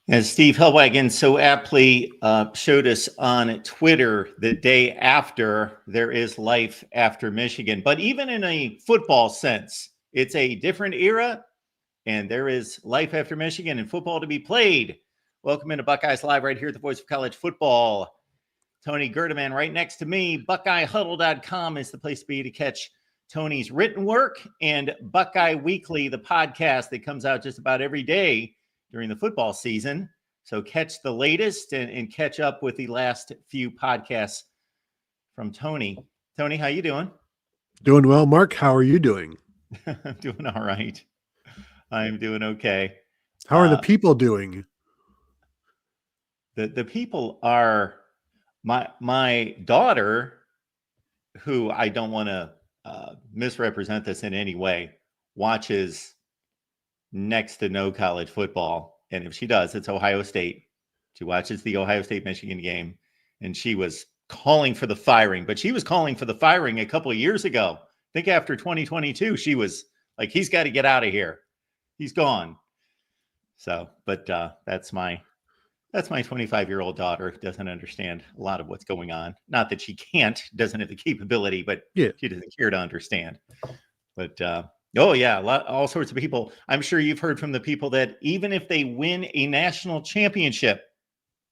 As Steve Hellwagon so aptly showed us on Twitter, the day after, there is life after Michigan. But even in a football sense, it's a different era, and there is life after Michigan and football to be played. Welcome into Buckeyes Live right here at the Voice of College Football. Tony Gerdeman right next to me. BuckeyeHuddle.com is the place to be to catch Tony's written work, and Buckeye Weekly, the podcast that comes out just about every day during the football season. So catch the latest and catch up with the last few podcasts from Tony. Tony, how you doing? Doing well, Mark. How are you doing? I'm doing all right. I'm doing okay. How are the people doing? The people are my daughter, who I don't want to misrepresent this in any way, watches next to no college football. And if she does, it's Ohio State. She watches the Ohio State-Michigan game, and she was calling for the firing. But she was calling for the firing a couple of years ago. I think after 2022, she was like, he's got to get out of here. He's gone. So, but that's my 25-year-old daughter. Doesn't understand a lot of what's going on. Not that she can't, doesn't have the capability, but yeah, she doesn't care to understand. But oh yeah, all sorts of people. I'm sure you've heard from the people that even if they win a national championship,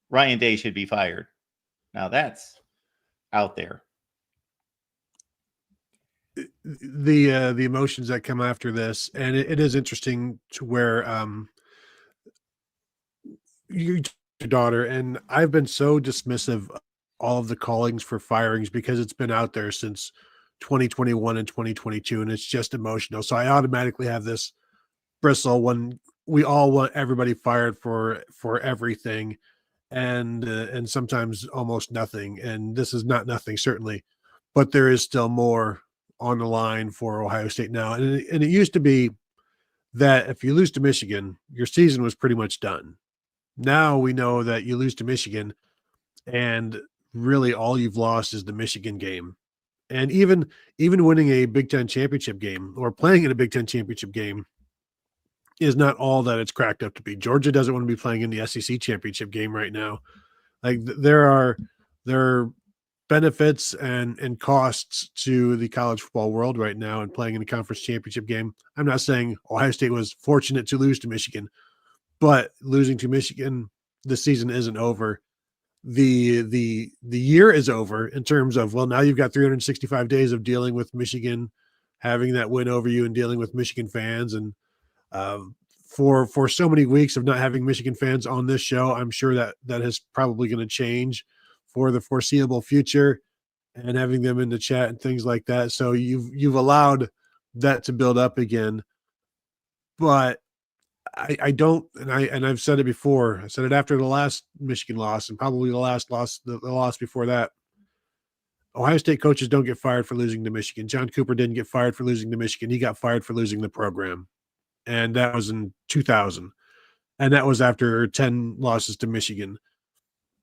Ryan Day should be fired. Now that's out there. The emotions that come after this, and it is interesting to where your daughter, and I've been so dismissive of all of the callings for firings because it's been out there since 2021 and 2022, and it's just emotional. So I automatically have this bristle when we all want everybody fired for everything, and sometimes almost nothing. And this is not nothing, certainly, but there is still more on the line for Ohio State now. And it used to be that if you lose to Michigan, your season was pretty much done. Now we know that you lose to Michigan, and really all you've lost is the Michigan game. And even winning a Big Ten championship game or playing in a Big Ten championship game is not all that it's cracked up to be. Georgia doesn't want to be playing in the SEC championship game right now. Like there are benefits and costs to the college football world right now and playing in a conference championship game. I'm not saying Ohio State was fortunate to lose to Michigan, but losing to Michigan, the season isn't over. The year is over in terms of, well, now you've got 365 days of dealing with Michigan, having that win over you and dealing with Michigan fans. And for so many weeks of not having Michigan fans on this show, I'm sure that is probably going to change for the foreseeable future, and having them in the chat and things like that. So you've allowed that to build up again. But I don't, and I've said it before. I said it after the last Michigan loss and probably the last loss, the loss before that. Ohio State coaches don't get fired for losing to Michigan. John Cooper didn't get fired for losing to Michigan. He got fired for losing the program. And that was in 2000. And that was after 10 losses to Michigan.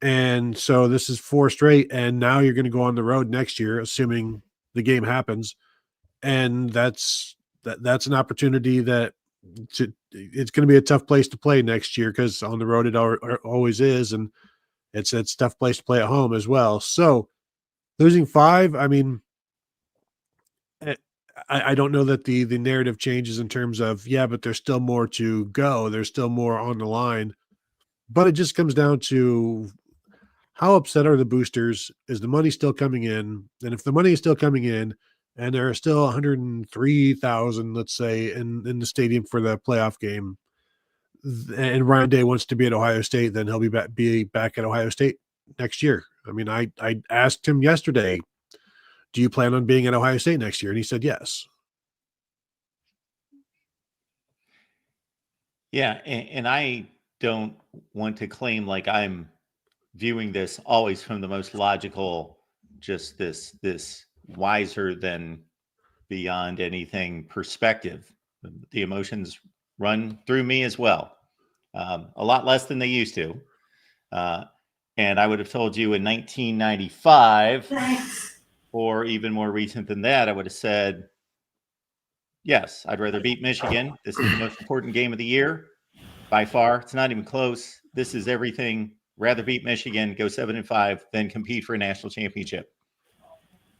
And so this is 4 straight. And now you're going to go on the road next year, assuming the game happens. And that's an opportunity that it's going to be a tough place to play next year, because on the road it always is. And it's a tough place to play at home as well. So losing 5, I mean, I don't know that the narrative changes in terms of, yeah, but there's still more to go. There's still more on the line. But it just comes down to how upset are the boosters? Is the money still coming in? And if the money is still coming in and there are still 103,000, let's say, in the stadium for the playoff game, and Ryan Day wants to be at Ohio State, then he'll be back at Ohio State next year. I mean, I asked him yesterday, do you plan on being at Ohio State next year? And he said yes. Yeah, and I don't want to claim like I'm viewing this always from the most logical, just this wiser than beyond anything perspective. The emotions run through me as well, a lot less than they used to. And I would have told you in 1995, or even more recent than that, I would have said, yes, I'd rather beat Michigan. This is the most important game of the year. by far. It's not even close. This is everything. Rather beat Michigan, go 7-5, than compete for a national championship.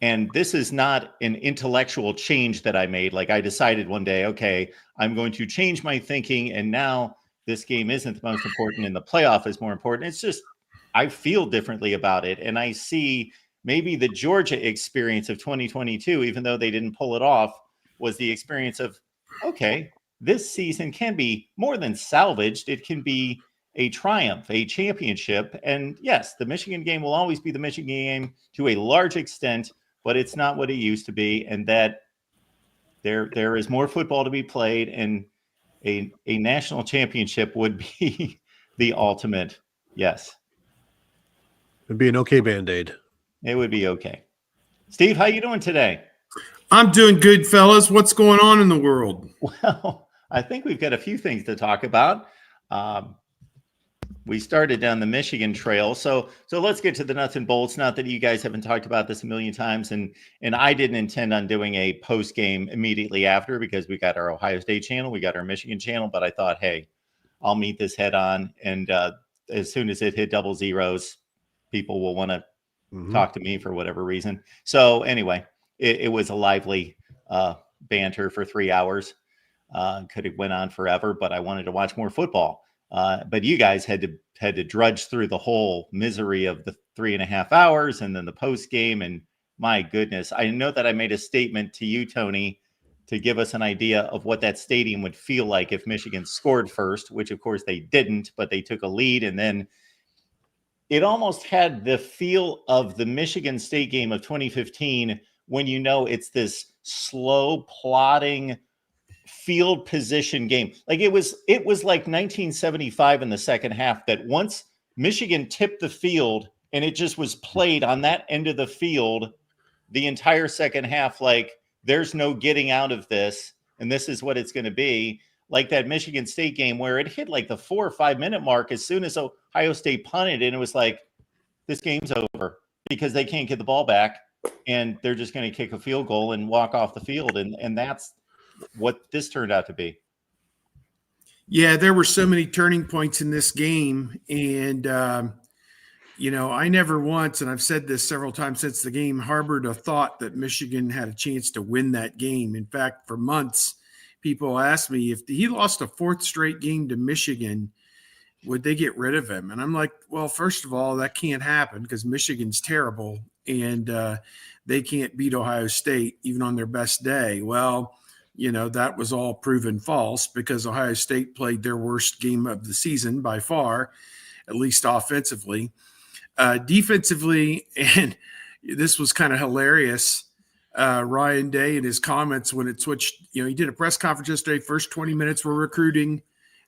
And this is not an intellectual change that I made. Like, I decided one day, okay, I'm going to change my thinking, and now this game isn't the most important and the playoff is more important. It's just, I feel differently about it. And I see maybe the Georgia experience of 2022, even though they didn't pull it off, was the experience of, okay, this season can be more than salvaged. It can be a triumph, a championship. And yes, the Michigan game will always be the Michigan game to a large extent, but it's not what it used to be. And that there is more football to be played, and a national championship would be the ultimate. Yes. It'd be an okay Band-Aid. It would be okay. Steve, how you doing today? I'm doing good, fellas. What's going on in the world? Well, I think we've got a few things to talk about. We started down the Michigan trail. So let's get to the nuts and bolts. Not that you guys haven't talked about this a million times. And I didn't intend on doing a post game immediately after, because we got our Ohio State channel, we got our Michigan channel, but I thought, hey, I'll meet this head on. And as soon as it hit double zeros, people will want to talk to me for whatever reason. So anyway, it was a lively banter for 3 hours. Could have went on forever, but I wanted to watch more football. But you guys had to drudge through the whole misery of the 3.5 hours and then the post game. And my goodness, I know that I made a statement to you, Tony, to give us an idea of what that stadium would feel like if Michigan scored first, which of course they didn't, but they took a lead. And then it almost had the feel of the Michigan State game of 2015, when you know it's this slow plodding field position game. Like it was like 1975 in the second half, that once Michigan tipped the field and it just was played on that end of the field the entire second half, like there's no getting out of this, and this is what it's going to be. Like that Michigan State game where it hit like the 4 or 5 minute mark as soon as Ohio State punted, and it was like, this game's over, because they can't get the ball back and they're just going to kick a field goal and walk off the field. And that's what this turned out to be. Yeah, there were so many turning points in this game. And, I never once, and I've said this several times since the game, harbored a thought that Michigan had a chance to win that game. In fact, for months, people asked me, if he lost a fourth straight game to Michigan, would they get rid of him? And I'm like, well, first of all, that can't happen, because Michigan's terrible and they can't beat Ohio State even on their best day. Well, that was all proven false, because Ohio State played their worst game of the season by far, at least offensively. Defensively, and this was kind of hilarious, Ryan Day in his comments when it switched, he did a press conference yesterday. First 20 minutes were recruiting,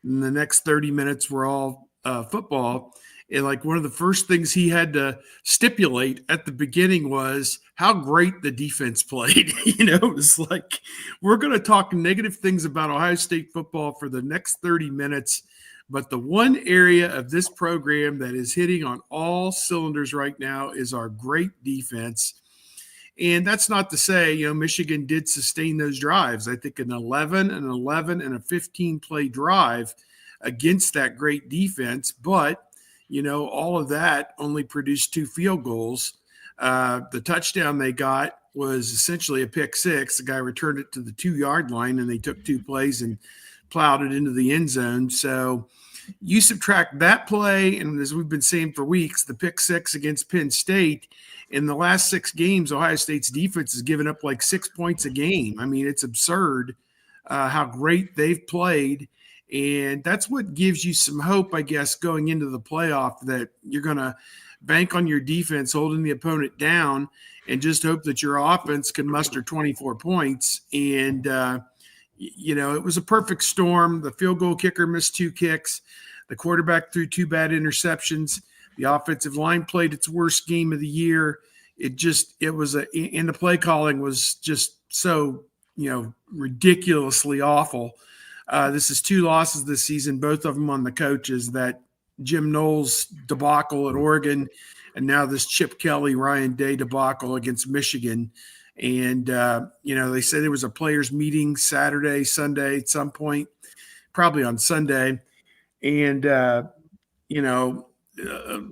and the next 30 minutes were all football. And like one of the first things he had to stipulate at the beginning was how great the defense played. It was like, we're going to talk negative things about Ohio State football for the next 30 minutes. But the one area of this program that is hitting on all cylinders right now is our great defense. And that's not to say, Michigan did sustain those drives. I think an 11, an 11, and a 15-play drive against that great defense. But, all of that only produced 2 field goals. The touchdown they got was essentially a pick six. The guy returned it to the 2-yard line, and they took 2 plays and plowed it into the end zone. So you subtract that play, and as we've been saying for weeks, the pick six against Penn State. In the last 6 games, Ohio State's defense has given up like 6 points a game. I mean, it's absurd how great they've played. And that's what gives you some hope, I guess, going into the playoff, that you're going to bank on your defense holding the opponent down and just hope that your offense can muster 24 points. And, it was a perfect storm. The field goal kicker missed 2 kicks. The quarterback threw 2 bad interceptions. The offensive line played its worst game of the year. And the play calling was just so, ridiculously awful. This is 2 losses this season, both of them on the coaches, that Jim Knowles debacle at Oregon, and now this Chip Kelly, Ryan Day debacle against Michigan. And, they say there was a players meeting Saturday, Sunday at some point, probably on Sunday. and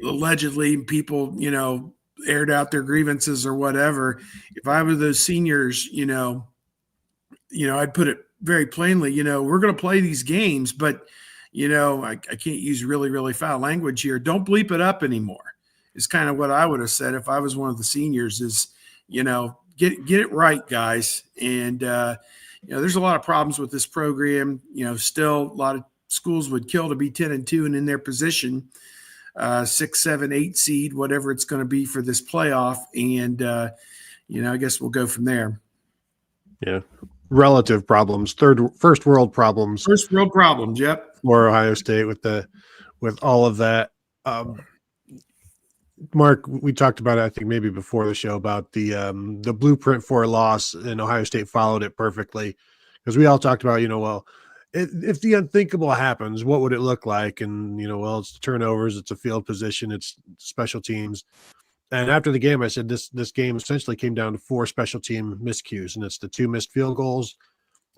allegedly people aired out their grievances or whatever. If I were those seniors, I'd put it very plainly, we're going to play these games, but I can't use really, really foul language here. Don't bleep it up anymore is kind of what I would have said if I was one of the seniors is, get it right, guys. And, there's a lot of problems with this program. Still a lot of schools would kill to be 10-2 and in their position, 6, 7, 8 seed, whatever it's going to be for this playoff. And, I guess we'll go from there. Yeah. Relative problems, first world problems. First world problems, yep. For Ohio State with all of that. Mark, we talked about it, I think maybe before the show, about the blueprint for a loss, and Ohio State followed it perfectly, because we all talked about, if the unthinkable happens, what would it look like? And, it's turnovers, it's a field position, it's special teams. And after the game, I said this game essentially came down to 4 special team miscues, and it's the 2 missed field goals.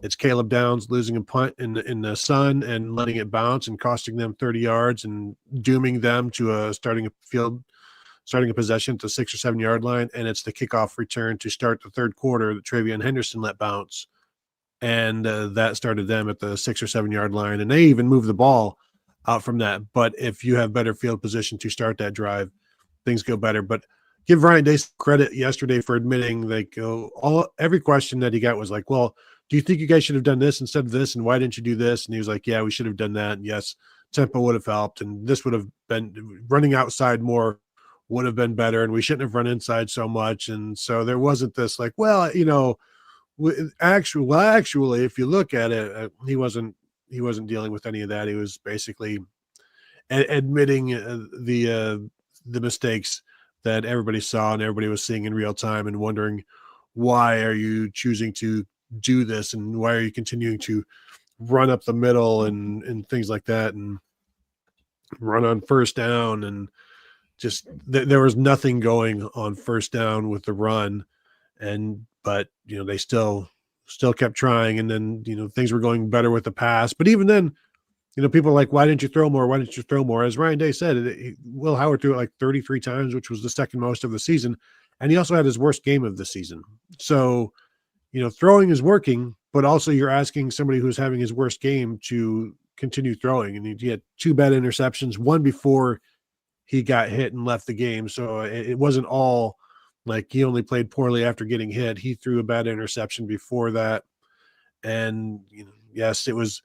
It's Caleb Downs losing a punt in the sun and letting it bounce and costing them 30 yards and dooming them to starting a possession at the 6 or 7 yard line. And it's the kickoff return to start the third quarter that Travion Henderson let bounce. And that started them at the 6 or 7 yard line. And they even moved the ball out from that. But if you have better field position to start that drive, things go better. But give Ryan Day credit yesterday for admitting every question that he got was like, well, do you think you guys should have done this instead of this? And why didn't you do this? And he was like, yeah, we should have done that. And yes, tempo would have helped. And this would have been running outside more would have been better. And we shouldn't have run inside so much. And so there wasn't this like, well, actually, if you look at it, he wasn't dealing with any of that. He was basically admitting the mistakes that everybody saw and everybody was seeing in real time and wondering, why are you choosing to do this? And why are you continuing to run up the middle and things like that and run on first down? And just there was nothing going on first down with the run. But they still kept trying. And then, things were going better with the pass. But even then, people are like, why didn't you throw more? Why didn't you throw more? As Ryan Day said, Will Howard threw it like 33 times, which was the second most of the season. And he also had his worst game of the season. So, throwing is working, but also you're asking somebody who's having his worst game to continue throwing. And he had 2 bad interceptions, one before he got hit and left the game. So it wasn't all like he only played poorly after getting hit. He threw a bad interception before that. And, yes, it was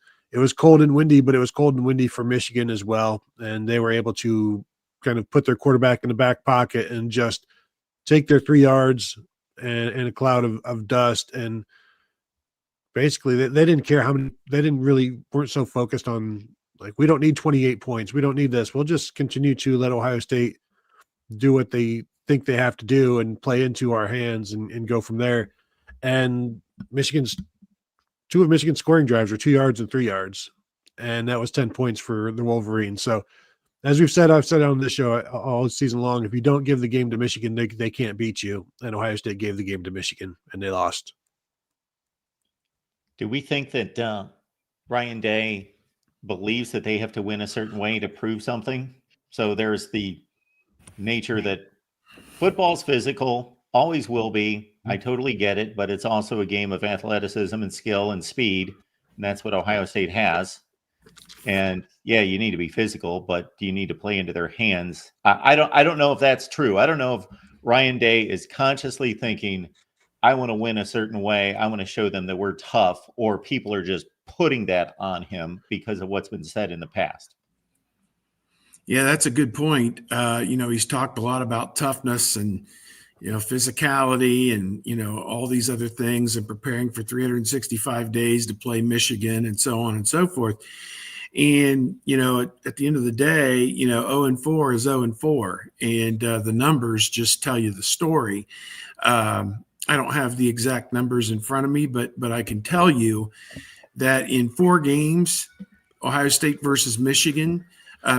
cold and windy, but it was cold and windy for Michigan as well. And they were able to kind of put their quarterback in the back pocket and just take their 3 yards and a cloud of dust. And basically they didn't care how many, weren't so focused on like, we don't need 28 points. We don't need this. We'll just continue to let Ohio State do what they think they have to do and play into our hands and go from there. And 2 of Michigan's scoring drives were 2 yards and 3 yards. And that was 10 points for the Wolverines. So as I've said on this show all season long, if you don't give the game to Michigan, they can't beat you. And Ohio State gave the game to Michigan and they lost. Do we think that Ryan Day believes that they have to win a certain way to prove something? So there's the nature that football's physical, always will be. I totally get it, but it's also a game of athleticism and skill and speed. And that's what Ohio State has. And yeah, you need to be physical, but do you need to play into their hands? I don't know if that's true. I don't know if Ryan Day is consciously thinking, I want to win a certain way. I want to show them that we're tough, or people are just putting that on him because of what's been said in the past. Yeah, that's a good point. He's talked a lot about toughness and, physicality and, all these other things, and preparing for 365 days to play Michigan and so on and so forth. And, at the end of the day, 0-4 is 0-4, and the numbers just tell you the story. I don't have the exact numbers in front of me, but I can tell you that in 4 games, Ohio State versus Michigan,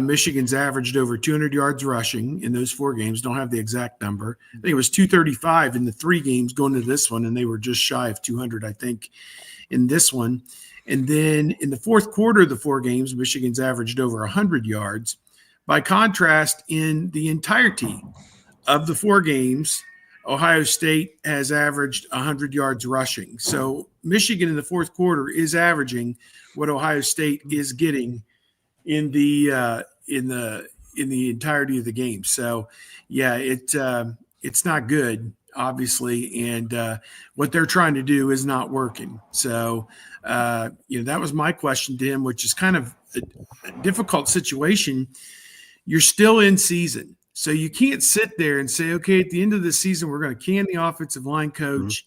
Michigan's averaged over 200 yards rushing in those 4 games. Don't have the exact number. I think it was 235 in the 3 games going to this one, and they were just shy of 200, I think, in this one. And then in the fourth quarter of the 4 games, Michigan's averaged over 100 yards. By contrast, in the entirety of the 4 games, Ohio State has averaged 100 yards rushing. So Michigan in the fourth quarter is averaging what Ohio State is getting in the entirety of the game. So yeah, it's not good, obviously, and what they're trying to do is not working. So that was my question to him, which is kind of a difficult situation. You're still in season. So you can't sit there and say, okay, at the end of the season, we're going to can the offensive line coach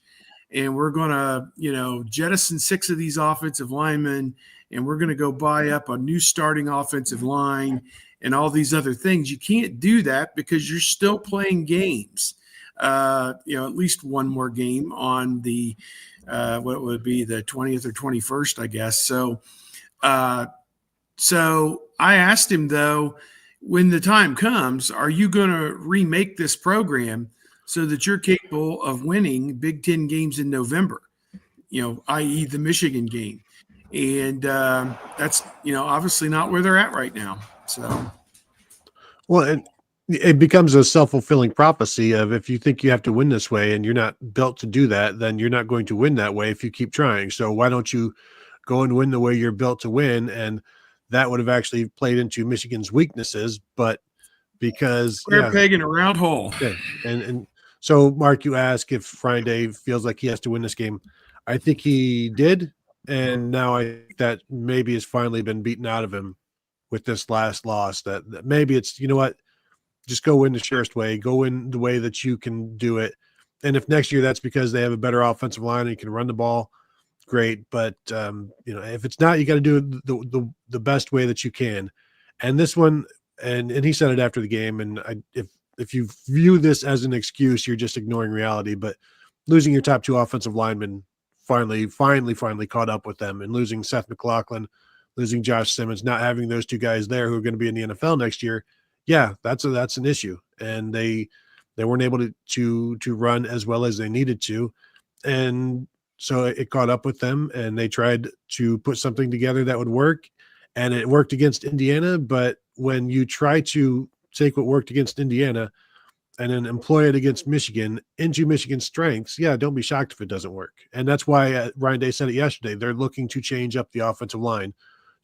and we're going to, jettison 6 of these offensive linemen and we're going to go buy up a new starting offensive line and all these other things. You can't do that because you're still playing games. At least one more game on the, what would be the 20th or 21st, I guess. So I asked him, though, when the time comes, are you going to remake this program so that you're capable of winning Big Ten games in November, i.e. the Michigan game? And that's, obviously not where they're at right now. So, well, it becomes a self-fulfilling prophecy of if you think you have to win this way and you're not built to do that, then you're not going to win that way if you keep trying. So why don't you go and win the way you're built to win? And that would have actually played into Michigan's weaknesses, but because square peg in a round hole. Okay. And so, Mark, you ask if Ryan Day feels like he has to win this game. I think he did, and now I think that maybe has finally been beaten out of him with this last loss. That maybe it's, just go win the surest way, go win the way that you can do it. And if next year that's because they have a better offensive line and you can run the ball, great. But if it's not, you got to do it the best way that you can. And this one, and he said it after the game. And if you view this as an excuse, you're just ignoring reality. But losing your top 2 offensive linemen finally caught up with them, and losing Seth McLaughlin, losing Josh Simmons, not having those 2 guys there who are going to be in the NFL next year. Yeah, that's an issue. And they weren't able to run as well as they needed to. And so it caught up with them, and they tried to put something together that would work, and it worked against Indiana. But when you try to take what worked against Indiana and then employ it against Michigan into Michigan's strengths, don't be shocked if it doesn't work. And that's why Ryan Day said it yesterday. They're looking to change up the offensive line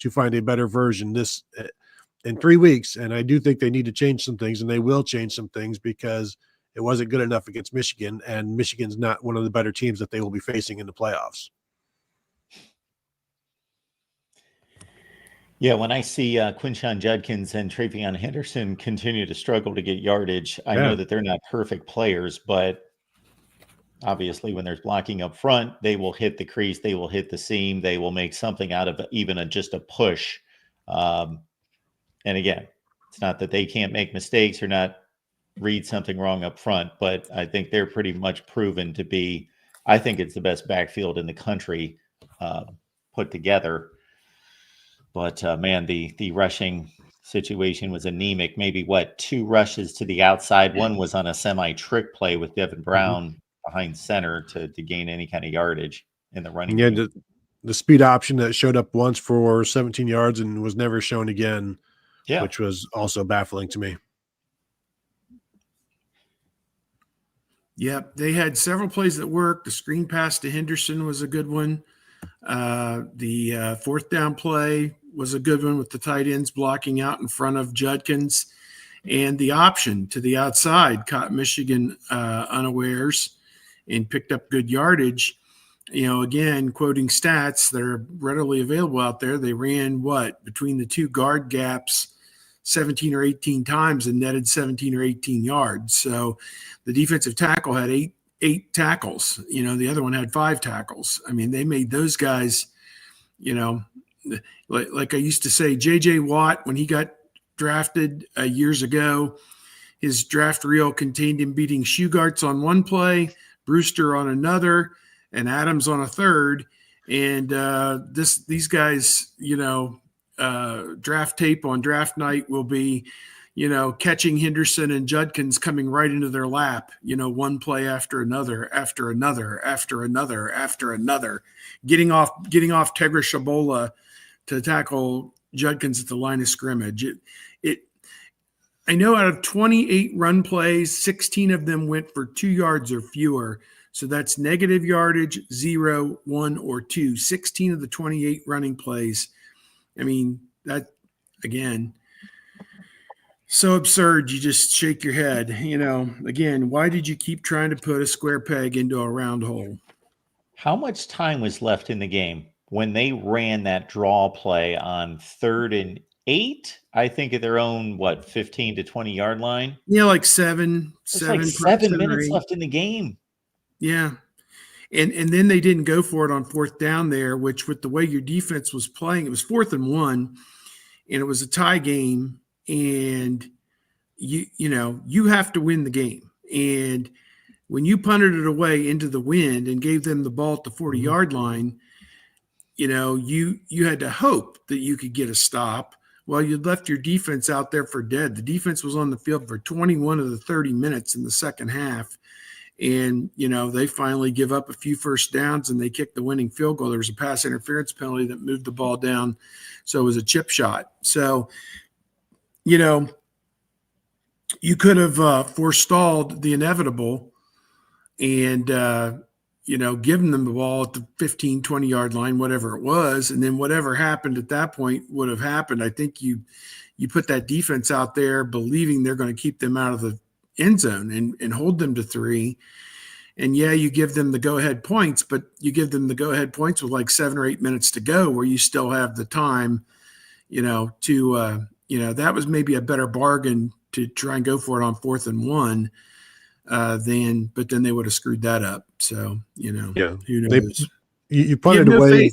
to find a better version this in 3 weeks. And I do think they need to change some things, and they will change some things because it wasn't good enough against Michigan, and Michigan's not one of the better teams that they will be facing in the playoffs. Yeah, when I see Quinshon Judkins and Travion Henderson continue to struggle to get yardage, I know that they're not perfect players, but obviously when there's blocking up front, they will hit the crease, they will hit the seam, they will make something out of even just a push. And again, it's not that they can't make mistakes or not read something wrong up front, but I think they're pretty much proven to be, I think it's the best backfield in the country put together. But man, the rushing situation was anemic. Maybe 2 rushes to the outside. One was on a semi trick play with Devin Brown behind center to gain any kind of yardage in the running game. The speed option that showed up once for 17 yards and was never shown again, which was also baffling to me. Yep, they had several plays that worked. The screen pass to Henderson was a good one. The 4th down play was a good one with the tight ends blocking out in front of Judkins. And the option to the outside caught Michigan unawares and picked up good yardage. Again, quoting stats that are readily available out there, they ran between the 2 guard gaps 17 or 18 times and netted 17 or 18 yards. So the defensive tackle had eight tackles. The other one had 5 tackles. I mean, they made those guys, like I used to say, J.J. Watt, when he got drafted years ago, his draft reel contained him beating Shugarts on one play, Brewster on another, and Adams on a third. And these guys, draft tape on draft night will be, catching Henderson and Judkins coming right into their lap, one play after another, after another, after another, after another, getting off Tegra Shabola to tackle Judkins at the line of scrimmage. I know out of 28 run plays, 16 of them went for 2 yards or fewer. So that's negative yardage, 0, 1, or 2. 16 of the 28 running plays. I mean, that, again, so absurd. You just shake your head. Again, why did you keep trying to put a square peg into a round hole? How much time was left in the game when they ran that draw play on 3rd and 8? I think at their own 15 to 20 yard line. Yeah, like seven. It's like 7 minutes left in the game. Yeah. And then they didn't go for it on 4th down there, which with the way your defense was playing, it was 4th and 1, and it was a tie game, and you have to win the game. And when you punted it away into the wind and gave them the ball at the 40-yard line, you had to hope that you could get a stop. Well, you left your defense out there for dead. The defense was on the field for 21 of the 30 minutes in the second half. And, they finally give up a few first downs and they kick the winning field goal. There was a pass interference penalty that moved the ball down. So it was a chip shot. So, you could have forestalled the inevitable and, given them the ball at the 15, 20-yard line, whatever it was. And then whatever happened at that point would have happened. I think you put that defense out there believing they're going to keep them out of the end zone and hold them to 3. And yeah, you give them the go-ahead points, but you give them the go-ahead points with like 7 or 8 minutes to go where you still have the time, that was maybe a better bargain to try and go for it on 4th and 1. But then they would have screwed that up. So, who knows? You put it away.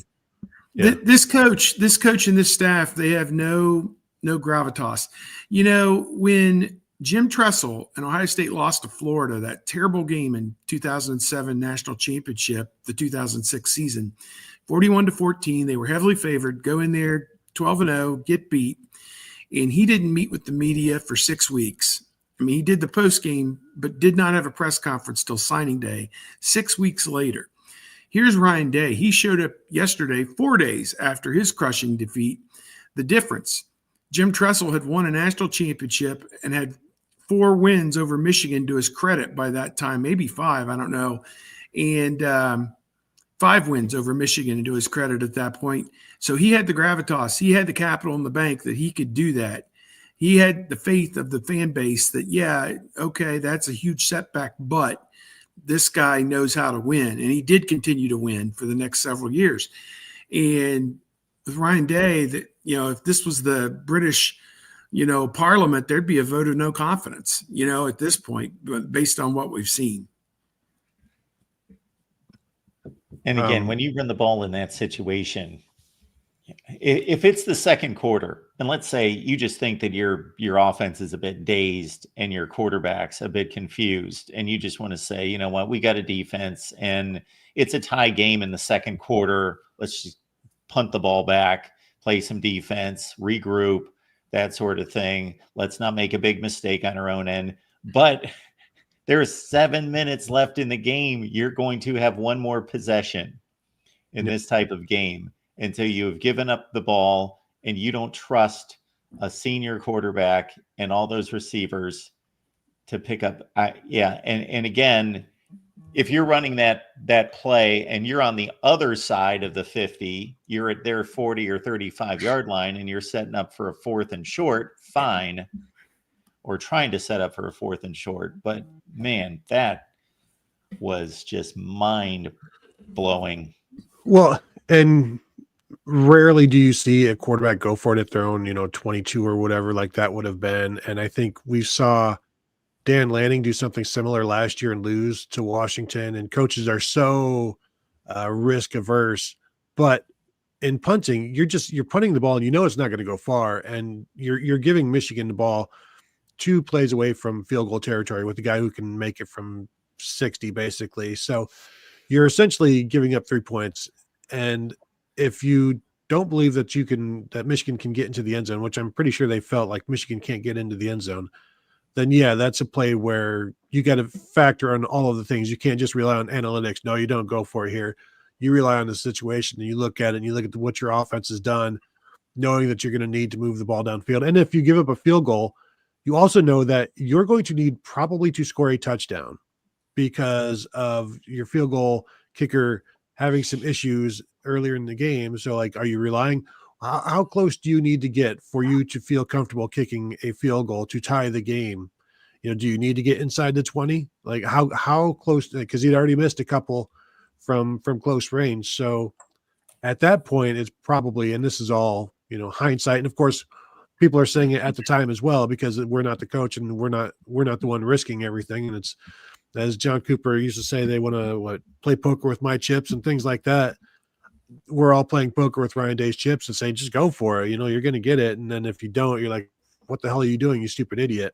Yeah. This coach and this staff, they have no gravitas. When Jim Tressel and Ohio State lost to Florida, that terrible game in 2007 national championship, the 2006 season, 41-14, they were heavily favored, go in there 12-0, get beat. And he didn't meet with the media for 6 weeks. I mean, he did the post game, but did not have a press conference till signing day 6 weeks later. Here's Ryan Day. He showed up yesterday, 4 days after his crushing defeat. The difference, Jim Tressel had won a national championship and had 4 wins over Michigan to his credit by that time, maybe 5, I don't know. And 5 wins over Michigan to his credit at that point. So he had the gravitas. He had the capital in the bank that he could do that. He had the faith of the fan base that, yeah, okay, that's a huge setback, but this guy knows how to win. And he did continue to win for the next several years. And with Ryan Day, that, if this was the British, Parliament, there'd be a vote of no confidence, at this point, based on what we've seen. And again, when you run the ball in that situation, if it's the second quarter, and let's say you just think that your offense is a bit dazed and your quarterback's a bit confused, and you just want to say, you know what, we got a defense and it's a tie game in the second quarter. Let's just punt the ball back, play some defense, regroup, that sort of thing. Let's not make a big mistake on our own end. But there's 7 minutes left in the game. You're going to have one more possession in this type of game until you have given up the ball and you don't trust a senior quarterback and all those receivers to pick up. And again, if you're running that play and you're on the other side of the 50, you're at their 40 or 35-yard line and you're setting up for a 4th and short, fine, or trying to set up for a 4th and short. But man, that was just mind-blowing. Well, and rarely do you see a quarterback go for it at their own, 22 or whatever like that would have been. And I think we saw Dan Lanning do something similar last year and lose to Washington. And coaches are so risk averse. But in punting, you're punting the ball and it's not going to go far. And you're giving Michigan the ball 2 plays away from field goal territory with a guy who can make it from 60, basically. So you're essentially giving up 3 points. And if you don't believe that Michigan can get into the end zone, which I'm pretty sure they felt like Michigan can't get into the end zone, then yeah, that's a play where you got to factor on all of the things. You can't just rely on analytics. No, you don't go for it here. You rely on the situation and you look at it and you look at what your offense has done, knowing that you're going to need to move the ball downfield. And if you give up a field goal, you also know that you're going to need probably to score a touchdown because of your field goal kicker having some issues earlier in the game. So, like, are you relying? How close do you need to get for you to feel comfortable kicking a field goal to tie the game? Do you need to get inside the 20? Like, how close? Because he'd already missed a couple from close range. So at that point, it's probably, and this is all hindsight, and of course, people are saying it at the time as well because we're not the coach and we're not the one risking everything. And it's, as John Cooper used to say, they want to play poker with my chips and things like that. We're all playing poker with Ryan Day's chips and saying, just go for it. You're going to get it. And then if you don't, you're like, what the hell are you doing, you stupid idiot?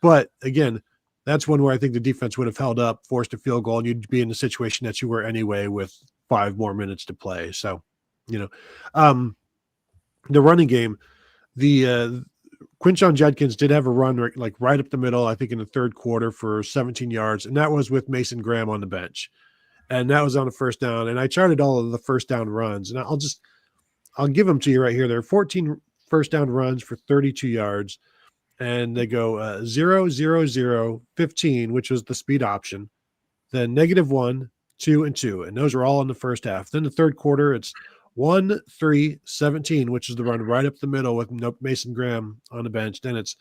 But again, that's one where I think the defense would have held up, forced a field goal, and you'd be in the situation that you were anyway with 5 more minutes to play. So, the running game, the Quinshon Judkins did have a run right up the middle, I think in the third quarter for 17 yards, and that was with Mason Graham on the bench. And that was on a first down. And I charted all of the first down runs. And I'll give them to you right here. There are 14 first down runs for 32 yards. And they go 0, 0, 0, 15, which was the speed option. Then -1, 2, and 2. And those are all in the first half. Then the third quarter, it's 1, 3, 17, which is the run right up the middle with Mason Graham on the bench. Then it's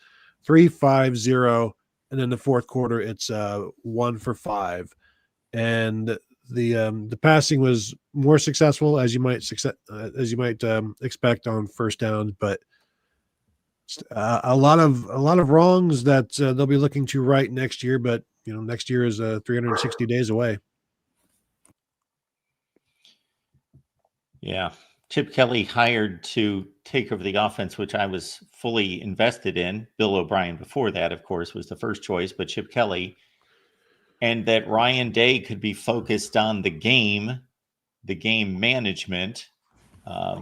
3, 5, 0. And then the fourth quarter, it's 1 for 5. And the passing was more successful as you might expect on first down, but a lot of wrongs that they'll be looking to right next year. But next year is 360 days away. Yeah, Chip Kelly hired to take over the offense, which I was fully invested in. Bill O'Brien before that, of course, was the first choice, but Chip Kelly. And that Ryan Day could be focused on the game management.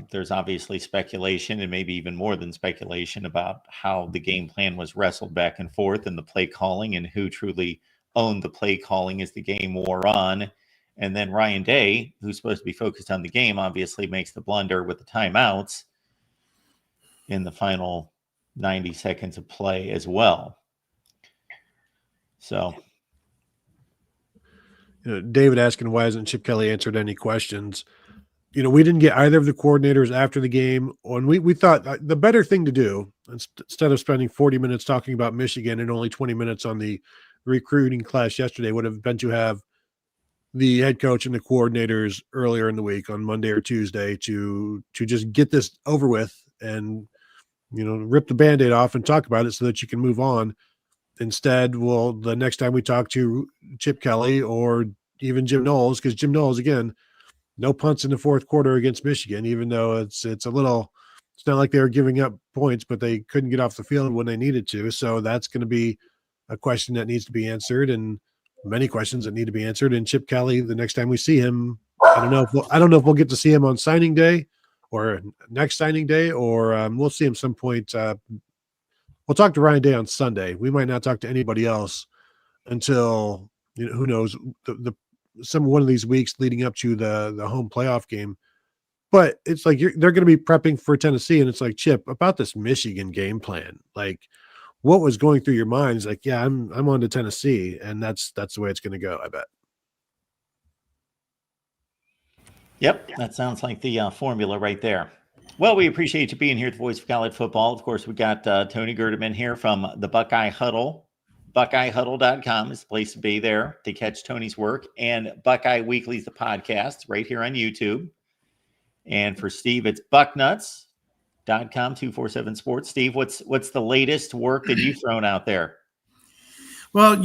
There's obviously speculation and maybe even more than speculation about how the game plan was wrestled back and forth and the play calling and who truly owned the play calling as the game wore on. And then Ryan Day, who's supposed to be focused on the game, obviously makes the blunder with the timeouts in the final 90 seconds of play as well. So... David asking why hasn't Chip Kelly answered any questions? We didn't get either of the coordinators after the game. And we thought the better thing to do, instead of spending 40 minutes talking about Michigan and only 20 minutes on the recruiting class yesterday, would have been to have the head coach and the coordinators earlier in the week on Monday or Tuesday to just get this over with and, rip the Band-Aid off and talk about it so that you can move on. Instead, the next time we talk to Chip Kelly or even Jim Knowles, because Jim Knowles, again, no punts in the fourth quarter against Michigan, even though it's not like they were giving up points, but they couldn't get off the field when they needed to. So that's going to be a question that needs to be answered, and many questions that need to be answered. And Chip Kelly, the next time we see him, I don't know if we'll get to see him on signing day or next signing day, or we'll see him some point. We'll talk to Ryan Day on Sunday. We might not talk to anybody else until who knows one of these weeks leading up to the home playoff game. But it's like they're going to be prepping for Tennessee, and it's like, Chip, about this Michigan game plan. Like, what was going through your mind? It's like, yeah, I'm on to Tennessee, and that's the way it's going to go, I bet. Yep, that sounds like the formula right there. Well, we appreciate you being here at the Voice of College Football. Of course, we got Tony Gerdeman here from the Buckeye Huddle. BuckeyeHuddle.com is the place to be there to catch Tony's work. And Buckeye Weekly's the podcast right here on YouTube. And for Steve, it's Bucknuts.com, 247 Sports. Steve, what's the latest work that you've thrown out there? Well,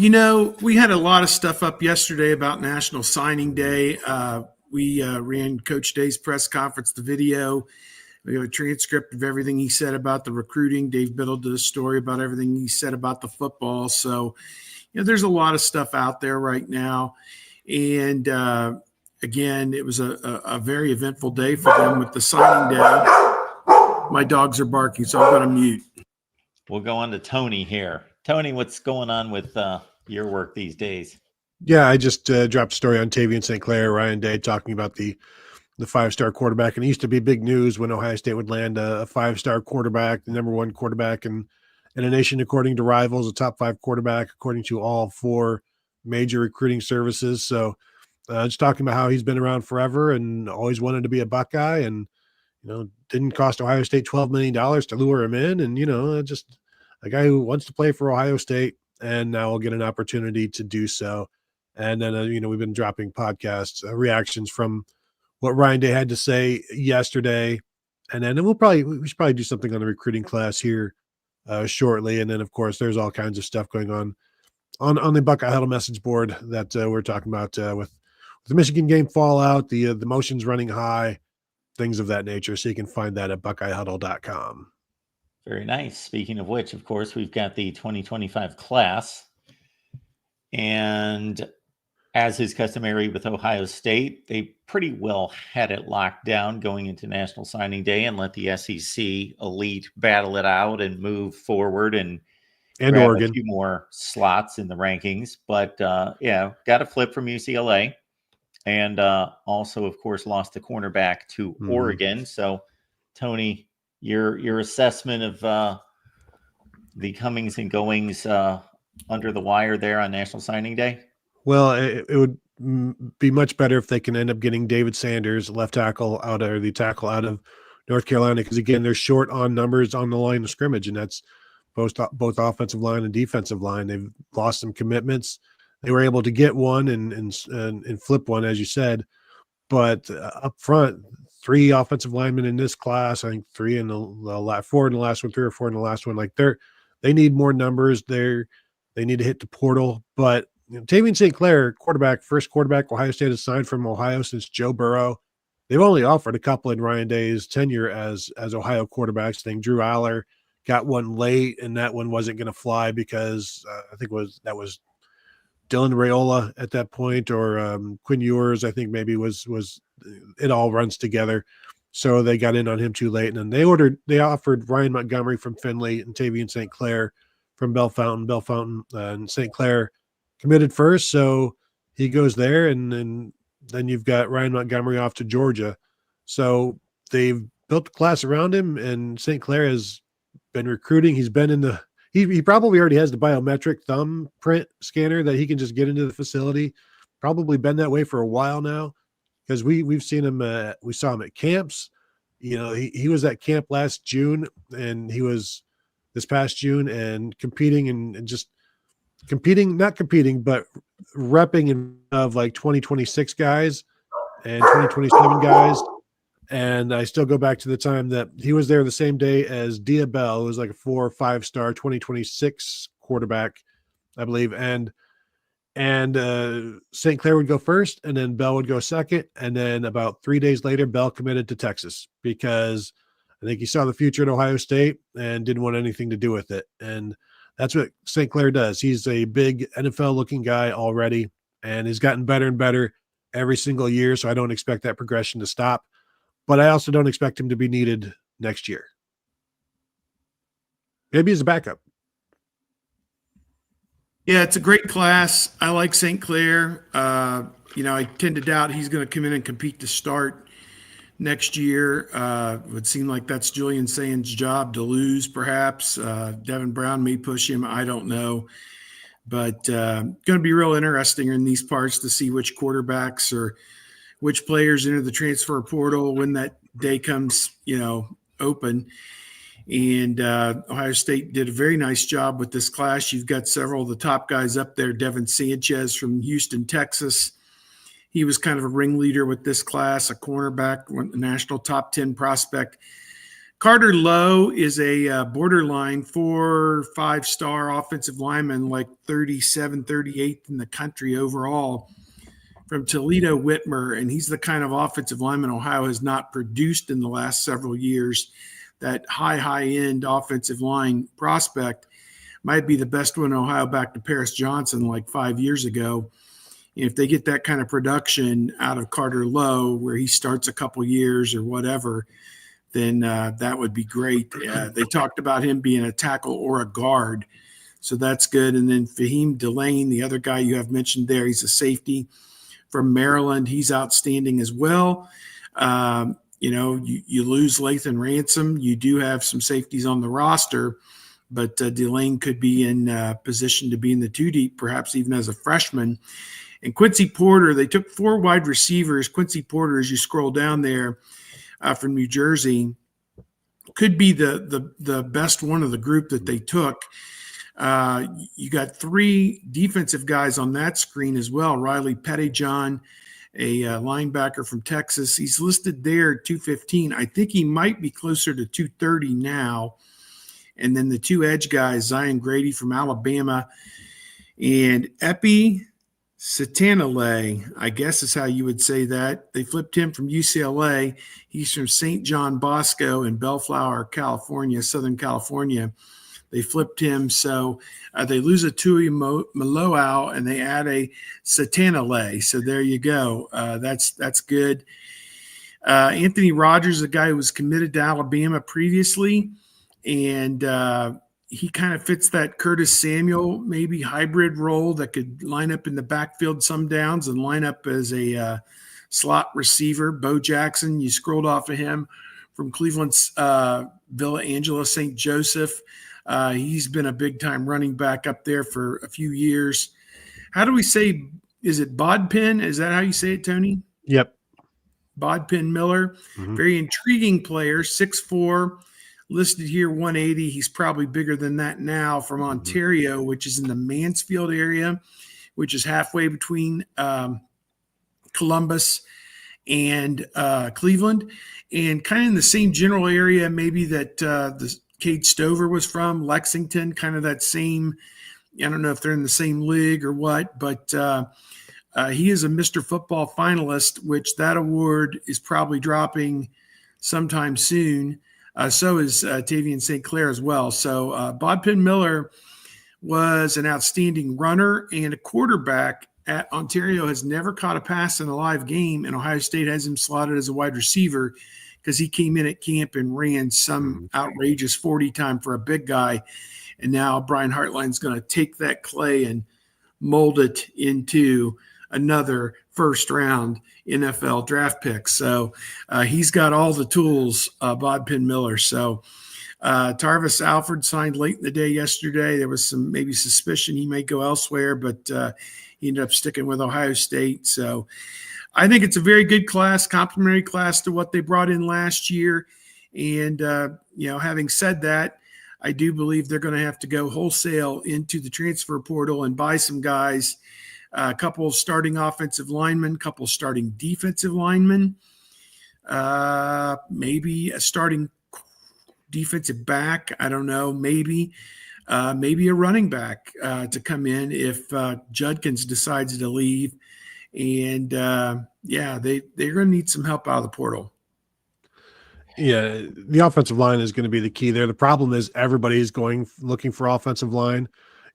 we had a lot of stuff up yesterday about National Signing Day. We ran Coach Day's press conference, the video. We have a transcript of everything he said about the recruiting. Dave Biddle did a story about everything he said about the football. So, there's a lot of stuff out there right now. And again, it was a very eventful day for them with the signing day. My dogs are barking, so I'm going to mute. We'll go on to Tony here. Tony, what's going on with your work these days? Yeah, I just dropped a story on Tavian St. Clair, Ryan Day, talking about the 5-star quarterback. And it used to be big news when Ohio State would land a 5-star quarterback, the number one quarterback in a nation, according to Rivals, a top 5 quarterback, according to all 4 major recruiting services. So just talking about how he's been around forever and always wanted to be a Buckeye, and, didn't cost Ohio State $12 million to lure him in. And, just a guy who wants to play for Ohio State and now will get an opportunity to do so. And then, we've been dropping podcasts, reactions from what Ryan Day had to say yesterday. And then we should probably do something on the recruiting class here shortly. And then, of course, there's all kinds of stuff going on the Buckeye Huddle message board that we're talking about with the Michigan game fallout, the emotions running high, things of that nature. So you can find that at buckeyehuddle.com. Very nice. Speaking of which, of course, we've got the 2025 class. And as is customary with Ohio State, they pretty well had it locked down going into National Signing Day and let the SEC elite battle it out and move forward and grab Oregon. a few more slots in the rankings. But got a flip from UCLA, and also, of course, lost the cornerback to Oregon. So, Tony, your assessment of the comings and goings under the wire there on National Signing Day? Well, it would be much better if they can end up getting David Sanders, the tackle out of North Carolina, because again, they're short on numbers on the line of scrimmage, and that's both offensive line and defensive line. They've lost some commitments. They were able to get one and flip one, as you said, but up front, 3 offensive linemen in this class. I think 4 in the last one, 3 or 4 in the last one. Like they need more numbers. They need to hit the portal, but Tavian St. Clair, first quarterback Ohio State has signed from Ohio since Joe Burrow. They've only offered a couple in Ryan Day's tenure as Ohio quarterbacks. I think Drew Aller got one late, and that one wasn't going to fly because I think that was Dylan Raiola at that point, or Quinn Ewers. I think maybe was it all runs together. So they got in on him too late, and then they offered Ryan Montgomery from Findlay and Tavian St. Clair from Bellefontaine, and St. Clair committed first, so he goes there, and then you've got Ryan Montgomery off to Georgia. So they've built the class around him, and St. Clair has been recruiting. He's been he probably already has the biometric thumbprint scanner that he can just get into the facility. Probably been that way for a while now, because we've seen him. We saw him at camps. He was at camp last June, and he was this past June and competing and just not competing, but repping of like 2026 guys and 2027 guys. And I still go back to the time that he was there the same day as Dia Bell, who was like a 4 or 5-star 2026 quarterback, I believe. And St. Clair would go first, and then Bell would go second. And then about 3 days later, Bell committed to Texas because I think he saw the future at Ohio State and didn't want anything to do with it. And that's what St. Clair does. He's a big NFL-looking guy already, and he's gotten better and better every single year, so I don't expect that progression to stop. But I also don't expect him to be needed next year. Maybe as a backup. Yeah, it's a great class. I like St. Clair. I tend to doubt he's going to come in and compete to start next year. It would seem like that's Julian Sain's job to lose, perhaps. Devin Brown may push him. I don't know. But going to be real interesting in these parts to see which quarterbacks or which players enter the transfer portal when that day comes, open. And Ohio State did a very nice job with this class. You've got several of the top guys up there. Devin Sanchez from Houston, Texas. He was kind of a ringleader with this class, a cornerback, a national top 10 prospect. Carter Lowe is a borderline 4 or 5-star offensive lineman, like 37, 38th in the country overall, from Toledo Whitmer. And he's the kind of offensive lineman Ohio has not produced in the last several years. That high-end offensive line prospect might be the best one in Ohio back to Paris Johnson like 5 years ago. if they get that kind of production out of Carter Lowe, where he starts a couple years or whatever, then that would be great. They talked about him being a tackle or a guard, so that's good. And then Fahim Delane, the other guy you have mentioned there, he's a safety from Maryland. He's outstanding as well. You lose Lathan Ransom. You do have some safeties on the roster, but Delane could be in position to be in the 2 deep, perhaps even as a freshman. And Quincy Porter, they took 4 wide receivers. Quincy Porter, as you scroll down there, from New Jersey, could be the best one of the group that they took. You got 3 defensive guys on that screen as well. Riley Pettyjohn, a linebacker from Texas. He's listed there 215. I think he might be closer to 230 now. And then the 2 edge guys, Zion Grady from Alabama and Epi Satanale, I guess is how you would say that. They flipped him from UCLA. He's from St. John Bosco in Bellflower, California, Southern California. They flipped him. So they lose a Tui Maloau and they add a Satanale. So there you go. That's good. Anthony Rogers, a guy who was committed to Alabama previously, and he kind of fits that Curtis Samuel maybe hybrid role that could line up in the backfield some downs and line up as a slot receiver. Bo Jackson, you scrolled off of him from Cleveland's Villa Angela St. Joseph. He's been a big-time running back up there for a few years. How do we say, is it Bodpin? Is that how you say it, Tony? Yep. Bodpin Miller. Mm-hmm. Very intriguing player, 6'4", listed here 180. He's probably bigger than that now, from Ontario, which is in the Mansfield area, which is halfway between Columbus and Cleveland, and kind of in the same general area maybe that the Cade Stover was from, Lexington, kind of that same, I don't know if they're in the same league or what, but he is a Mr. Football finalist, which that award is probably dropping sometime soon. So is Tavian St. Clair as well. So Bodpin Miller was an outstanding runner and a quarterback at Ontario, has never caught a pass in a live game, and Ohio State has him slotted as a wide receiver because he came in at camp and ran some outrageous 40 time for a big guy. And now Brian Hartline's going to take that clay and mold it into another first-round NFL draft pick. So he's got all the tools, Bodpin Miller. So Tarvis Alford signed late in the day yesterday. There was some maybe suspicion he may go elsewhere, but he ended up sticking with Ohio State. So I think it's a very good class, complementary class to what they brought in last year. And, having said that, I do believe they're going to have to go wholesale into the transfer portal and buy some guys, a couple of starting offensive linemen, a couple of starting defensive linemen, maybe a starting defensive back. I don't know, maybe a running back to come in if Judkins decides to leave. And they're going to need some help out of the portal. Yeah, the offensive line is going to be the key there. The problem is everybody's looking for offensive line.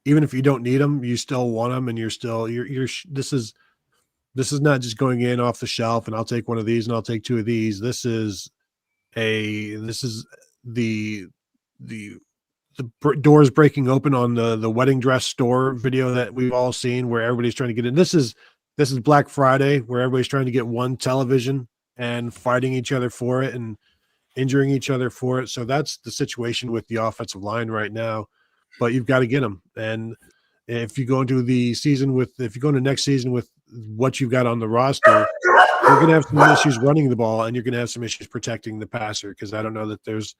Even if you don't need them, you still want them, and this is not just going in off the shelf and I'll take one of these and I'll take 2 of these. This is the doors breaking open on the wedding dress store video that we've all seen, where everybody's trying to get in. This is Black Friday, where everybody's trying to get one television and fighting each other for it and injuring each other for it. So that's the situation with the offensive line right now, but you've got to get them. And if you go into next season with what you've got on the roster, you're going to have some issues running the ball, and you're going to have some issues protecting the passer, because I don't know that there's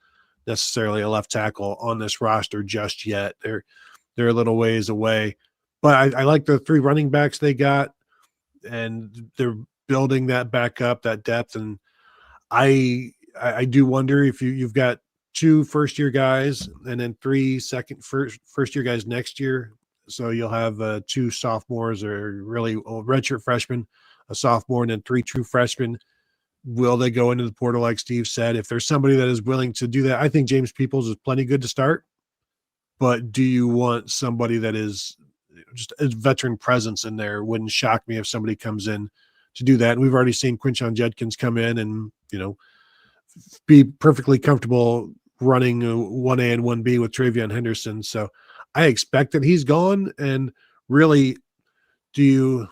necessarily a left tackle on this roster just yet. They're a little ways away, but I like the 3 running backs they got, and they're building that back up, that depth. And I do wonder if you've got 2 first-year guys and then 3 first-year guys next year. So you'll have 2 sophomores, or really redshirt freshmen, a sophomore, and then 3 true freshmen. Will they go into the portal like Steve said? If there's somebody that is willing to do that, I think James Peoples is plenty good to start. But do you want somebody that is just a veteran presence in there. Wouldn't shock me if somebody comes in to do that. And we've already seen Quinshon Judkins come in and, be perfectly comfortable running 1A and 1B with Travion Henderson. So I expect that he's gone. And really, do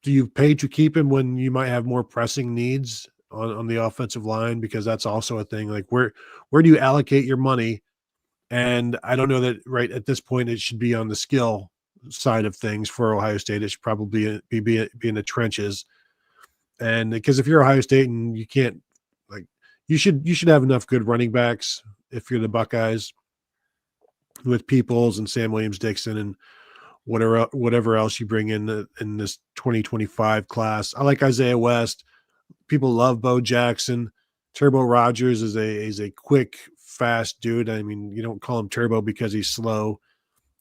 you pay to keep him when you might have more pressing needs on the offensive line? Because that's also a thing. Like where do you allocate your money? And I don't know that right at this point it should be on the skill side of things for Ohio State. It should probably be in the trenches. And because if you're Ohio State and you can't, like, you should have enough good running backs if you're the Buckeyes, with Peoples and Sam Williams-Dixon and whatever else you bring in this 2025 class. I like Isaiah West. People love Bo Jackson. Turbo Rogers is a quick, fast dude. I mean, you don't call him Turbo because he's slow.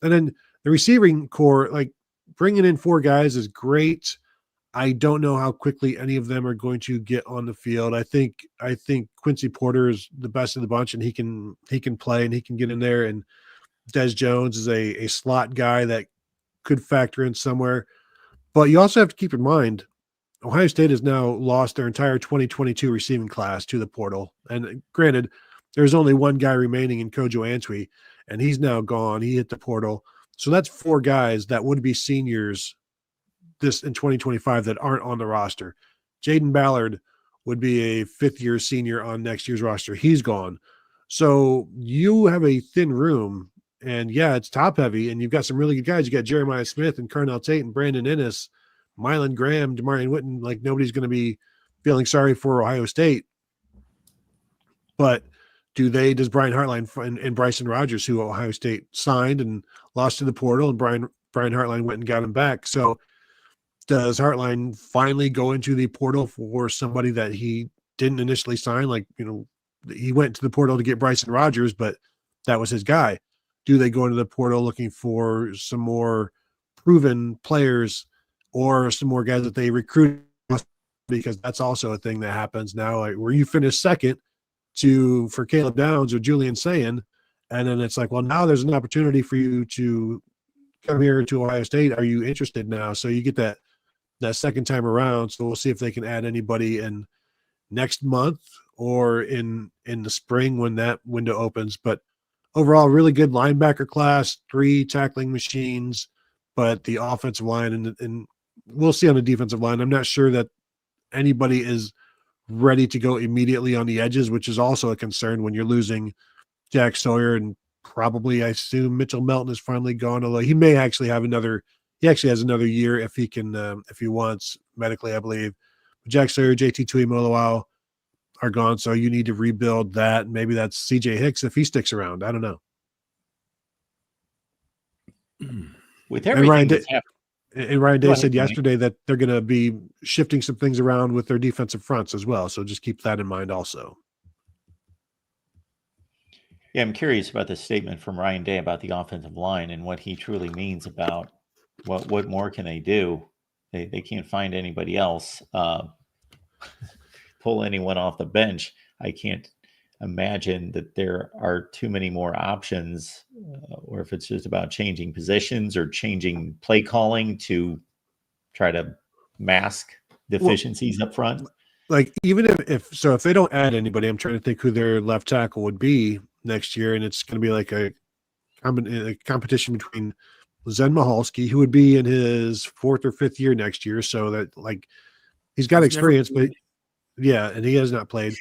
And then the receiving core, like bringing in 4 guys is great. I don't know how quickly any of them are going to get on the field. I think Quincy Porter is the best of the bunch, and he can play and he can get in there. And Des Jones is a slot guy that could factor in somewhere. But you also have to keep in mind, Ohio State has now lost their entire 2022 receiving class to the portal. And granted, there's only one guy remaining in Kojo Antwi, and he's now gone. He hit the portal. So that's 4 guys that would be seniors this in 2025 that aren't on the roster. Jaden Ballard would be a 5th-year senior on next year's roster. He's gone. So you have a thin room, and yeah, it's top heavy, and you've got some really good guys. You got Jeremiah Smith and Carnell Tate and Brandon Ennis, Mylan Graham, Demarion Witten. Like, nobody's going to be feeling sorry for Ohio State. But does Brian Hartline and Bryson Rogers, who Ohio State signed and lost to the portal, and Brian Hartline went and got him back. So does Hartline finally go into the portal for somebody that he didn't initially sign? Like, he went to the portal to get Bryson Rogers, but that was his guy. Do they go into the portal looking for some more proven players or some more guys that they recruit? Because that's also a thing that happens now, like where you finish second for Caleb Downs or Julian Sayin, and then it's like, well, now there's an opportunity for you to come here to Ohio State. Are you interested now? So you get that second time around. So we'll see if they can add anybody in next month or in the spring when that window opens. But overall, really good linebacker class, 3 tackling machines, but the offensive line and we'll see on the defensive line. I'm not sure that anybody is ready to go immediately on the edges, which is also a concern when you're losing Jack Sawyer, and probably, I assume, Mitchell Melton is finally gone, although he may actually have he actually has another year if he can, if he wants medically, I believe. But Jack Sawyer, JT Tuimoloau are gone, so you need to rebuild that. Maybe that's CJ Hicks if he sticks around. I don't know. With everything that's happened. And Ryan Day said yesterday that they're going to be shifting some things around with their defensive fronts as well. So just keep that in mind also. Yeah, I'm curious about the statement from Ryan Day about the offensive line and what he truly means about what more can they do? They can't find anybody else, pull anyone off the bench. I can't imagine that there are too many more options, or if it's just about changing positions or changing play calling to try to mask deficiencies up front. Like, even if they don't add anybody, I'm trying to think who their left tackle would be next year, and it's going to be like a competition between Zen Mahalski, who would be in his 4th or 5th year next year. So that, like, he's got experience, but yeah, and he has not played.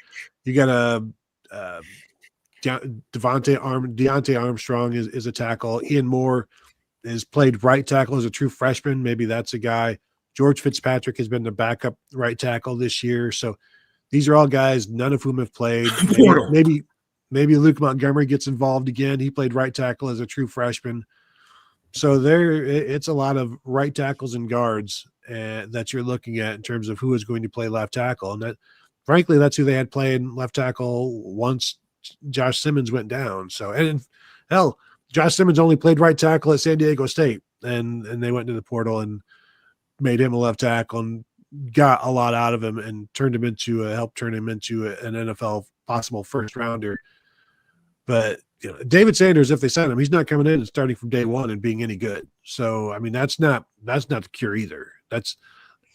You got Deontay Armstrong is a tackle. Ian Moore has played right tackle as a true freshman. Maybe that's a guy. George Fitzpatrick has been the backup right tackle this year. So these are all guys, none of whom have played. Maybe Luke Montgomery gets involved again. He played right tackle as a true freshman. So it's a lot of right tackles and guards that you're looking at in terms of who is going to play left tackle. And that, frankly, that's who they had playing left tackle once Josh Simmons went down. So, and hell, Josh Simmons only played right tackle at San Diego State, and they went to the portal and made him a left tackle and got a lot out of him and helped turn him into an NFL possible first rounder. But David Sanders, if they sign him, he's not coming in and starting from day one and being any good. So, I mean, that's not the cure either. That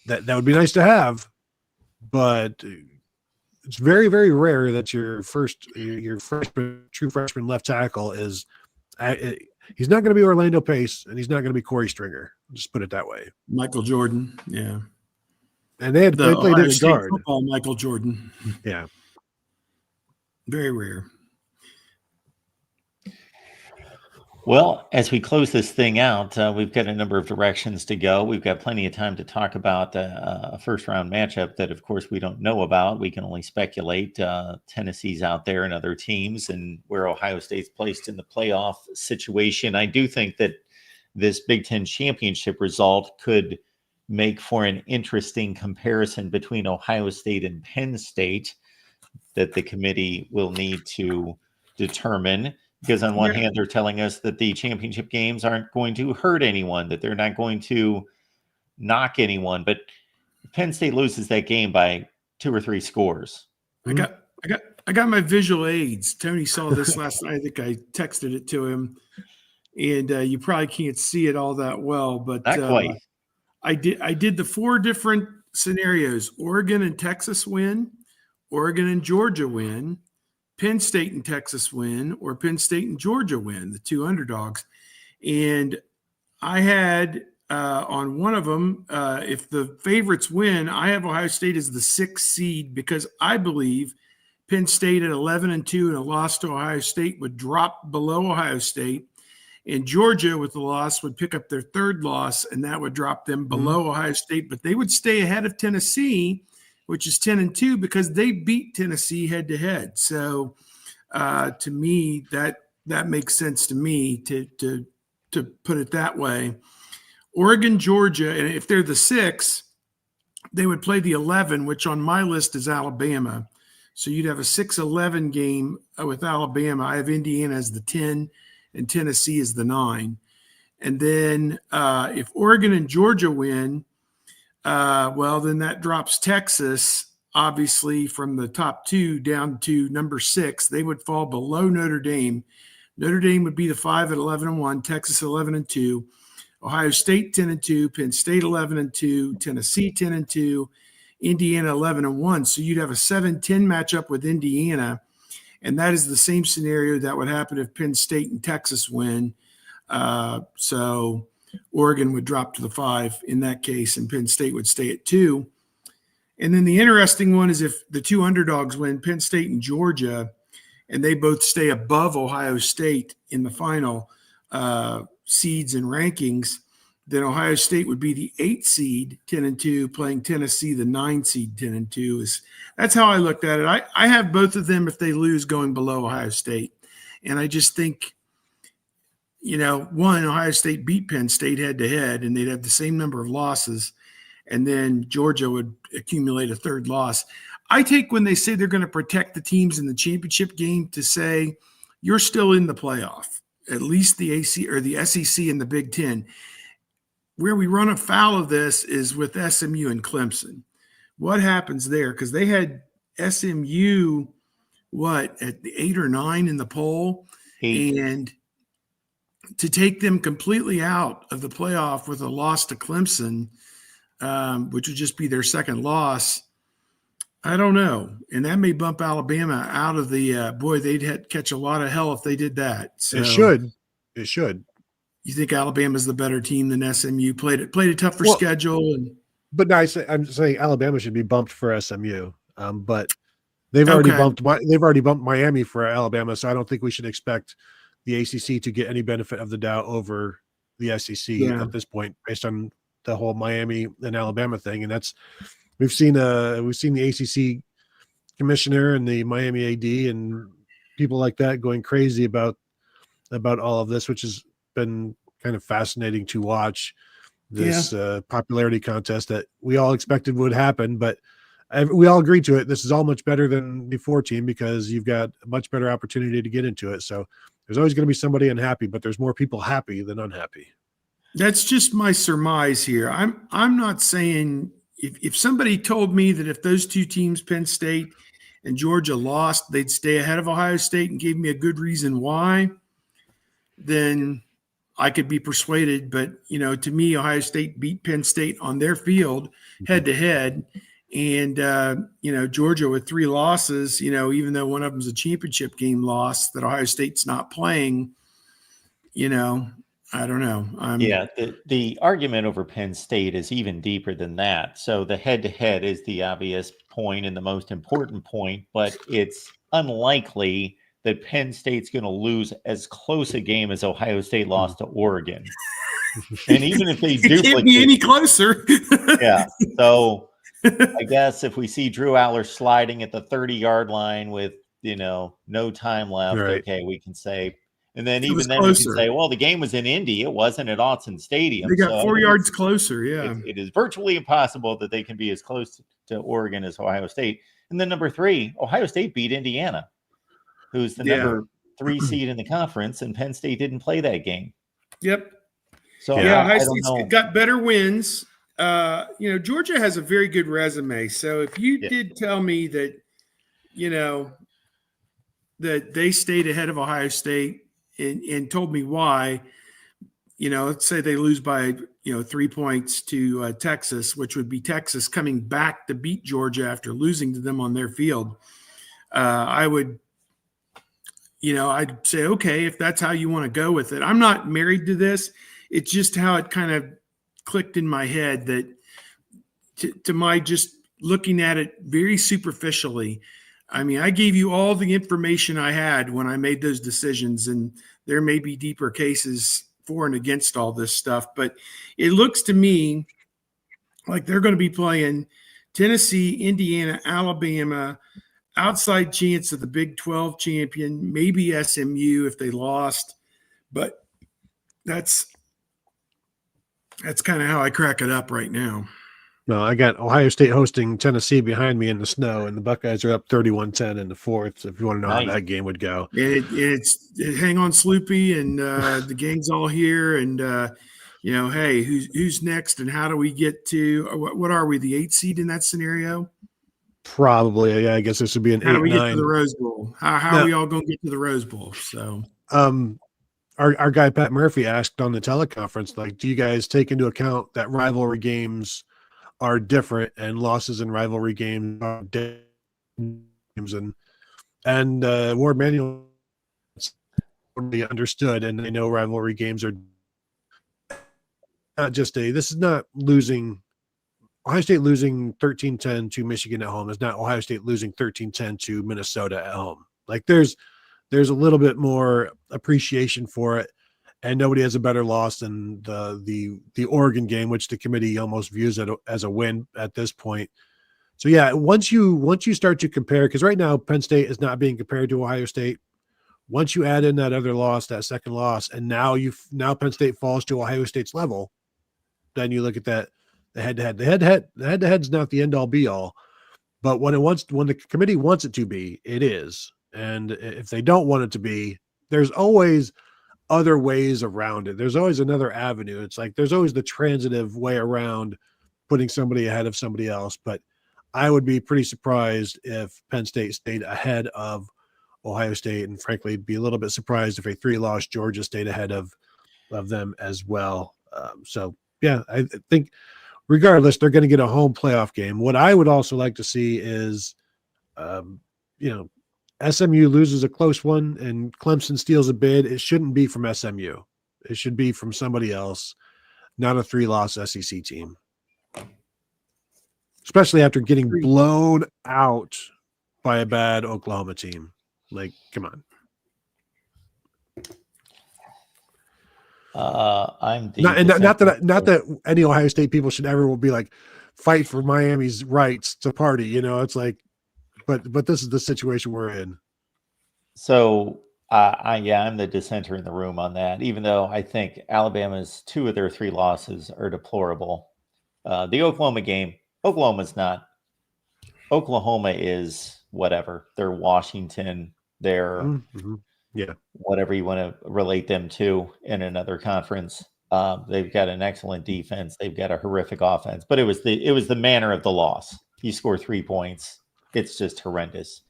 would be nice to have, but it's very, very rare that your true freshman left tackle is. He's not going to be Orlando Pace, and he's not going to be Corey Stringer. Just put it that way. Michael Jordan, yeah. And they played in a guard. Football, Michael Jordan. Yeah. Very rare. Well, as we close this thing out, we've got a number of directions to go. We've got plenty of time to talk about a first-round matchup that, of course, we don't know about. We can only speculate. Tennessee's out there and other teams, and where Ohio State's placed in the playoff situation. I do think that this Big Ten championship result could make for an interesting comparison between Ohio State and Penn State that the committee will need to determine. Because on one hand, they're telling us that the championship games aren't going to hurt anyone, that they're not going to knock anyone. But Penn State loses that game by 2 or 3 scores. I got my visual aids. Tony saw this last night. I think I texted it to him, and you probably can't see it all that well, but not quite. I did the 4 different scenarios: Oregon and Texas win, Oregon and Georgia win, Penn State and Texas win, or Penn State and Georgia win, the 2 underdogs. And I had on one of them, if the favorites win, I have Ohio State as the 6th seed because I believe Penn State at 11-2 and a loss to Ohio State would drop below Ohio State. And Georgia with the loss would pick up their 3rd loss, and that would drop them below Ohio State. But they would stay ahead of Tennessee, which is 10-2, because they beat Tennessee head-to-head. So to me, that makes sense to me to put it that way. Oregon, Georgia, and if they're the 6, they would play the 11, which on my list is Alabama. So you'd have a 6-11 game with Alabama. I have Indiana as the 10 and Tennessee as the 9. And then if Oregon and Georgia win, well, then that drops Texas, obviously, from the top 2 down to number 6. They would fall below Notre Dame. Notre Dame would be the 5 at 11-1, Texas 11-2, Ohio State 10-2, Penn State 11-2, Tennessee 10-2, Indiana 11-1. So you'd have a 7-10 matchup with Indiana, and that is the same scenario that would happen if Penn State and Texas win. So Oregon would drop to the 5 in that case, and Penn State would stay at 2. And then the interesting one is if the 2 underdogs win, Penn State and Georgia, and they both stay above Ohio State in the final seeds and rankings, then Ohio State would be the 8 seed, 10-2, playing Tennessee, the 9 seed, 10-2. That's how I looked at it. I have both of them, if they lose, going below Ohio State. And I just think, one, Ohio State beat Penn State head-to-head, and they'd have the same number of losses, and then Georgia would accumulate a 3rd loss. I take when they say they're going to protect the teams in the championship game to say you're still in the playoff, at least the AC or the SEC and the Big Ten. Where we run afoul of this is with SMU and Clemson. What happens there? Because they had SMU, at the 8 or 9 in the poll, 8. And to take them completely out of the playoff with a loss to Clemson, which would just be their 2nd loss, I don't know. And that may bump Alabama out of the they'd catch a lot of hell if they did that. So, It should. You think Alabama's the better team than SMU? Played a tougher schedule, but no, I'm saying Alabama should be bumped for SMU. But they've already bumped Miami for Alabama, so I don't think we should expect the ACC to get any benefit of the doubt over the SEC at this point, based on the whole Miami and Alabama thing. And that's we've seen the ACC commissioner and the Miami AD and people like that going crazy about all of this, which has been kind of fascinating to watch. This popularity contest that we all expected would happen, but we all agreed to it. This is all much better than the 4 team because you've got a much better opportunity to get into it. So there's always going to be somebody unhappy, but there's more people happy than unhappy. That's just my surmise here. I'm not saying if somebody told me that if those 2 teams, Penn State and Georgia lost, they'd stay ahead of Ohio State and gave me a good reason why, then I could be persuaded. But, you know, to me, Ohio State beat Penn State on their field head to head. And, you know, Georgia with 3 losses, you know, even though one of them's a championship game loss that Ohio State's not playing, you know, I don't know. The argument over Penn State is even deeper than that. So the head-to-head is the obvious point and the most important point, but it's unlikely that Penn State's going to lose as close a game as Ohio State lost to Oregon. And even if they it can't be any closer. Yeah. So I guess if we see Drew Aller sliding at the 30-yard line with, you know, no time left, Right. okay, we can say. And then even then closer. you can say, well, the game was in Indy. It wasn't at Autzen Stadium. They got So 4 yards closer. Yeah. it is virtually impossible that they can be as close to Oregon as Ohio State. And then number 3, Ohio State beat Indiana, who's the number 3 seed in the conference, and Penn State didn't play that game. Yep. So Ohio State's got better wins. You know, Georgia has a very good resume. So if you did tell me that, you know, that they stayed ahead of Ohio State and told me why, you know, let's say they lose by, you know, 3 points to Texas, which would be Texas coming back to beat Georgia after losing to them on their field. I would, you know, I'd say, okay, if that's how you want to go with it. I'm not married to this. It's just how it kind of clicked in my head that to my just looking at it very superficially. I mean, I gave you all the information I had when I made those decisions, and there may be deeper cases for and against all this stuff, but it looks to me like they're going to be playing Tennessee, Indiana, Alabama, outside chance of the Big 12 champion, maybe SMU if they lost, but that's kind of how I crack it up right now. No, I got Ohio State hosting Tennessee behind me in the snow, and the Buckeyes are up 31-10 in the 4th. If you want to know how that game would go, it's hang on, Sloopy, and the gang's all here, and you know, hey, who's next, and how do we get to what are we, the 8th seed in that scenario? Probably, yeah. I guess this would be an 8-9. How do we get to the Rose Bowl? How are we all going to get to the Rose Bowl? So, our guy Pat Murphy asked on the teleconference, like, do you guys take into account that rivalry games are different and losses in rivalry games are games, and Ward Manuel understood, and they know rivalry games are not just this is not losing. Ohio State losing 13-10 to Michigan at home is not Ohio State losing 13-10 to Minnesota at home. Like there's a little bit more appreciation for it, and nobody has a better loss than the Oregon game, which the committee almost views it as a win at this point. So yeah, once you start to compare, because right now Penn State is not being compared to Ohio State. Once you add in that other loss, that second loss, and now Penn State falls to Ohio State's level, then you look at that. The head-to-head's not the end-all be-all, but when the committee wants it to be, it is. And if they don't want it to be, there's always other ways around it. There's always another avenue. It's like there's always the transitive way around putting somebody ahead of somebody else. But I would be pretty surprised if Penn State stayed ahead of Ohio State, and frankly, be a little bit surprised if a 3-loss Georgia stayed ahead of them as well. So yeah, I think regardless, they're going to get a home playoff game. What I would also like to see is, SMU loses a close one and Clemson steals a bid. It shouldn't be from SMU. It should be from somebody else, not a 3-loss SEC team. Especially after getting blown out by a bad Oklahoma team. Like, come on. Not that any Ohio State people should ever will be like fight for Miami's rights to party. You know, it's like, but this is the situation we're in. So I'm the dissenter in the room on that. Even though I think Alabama's 2 of their 3 losses are deplorable. The Oklahoma game, Oklahoma's not. Oklahoma is whatever. They're Washington. They're whatever you want to relate them to in another conference. They've got an excellent defense. They've got a horrific offense. But it was the manner of the loss. You score 3 points. it's just horrendous.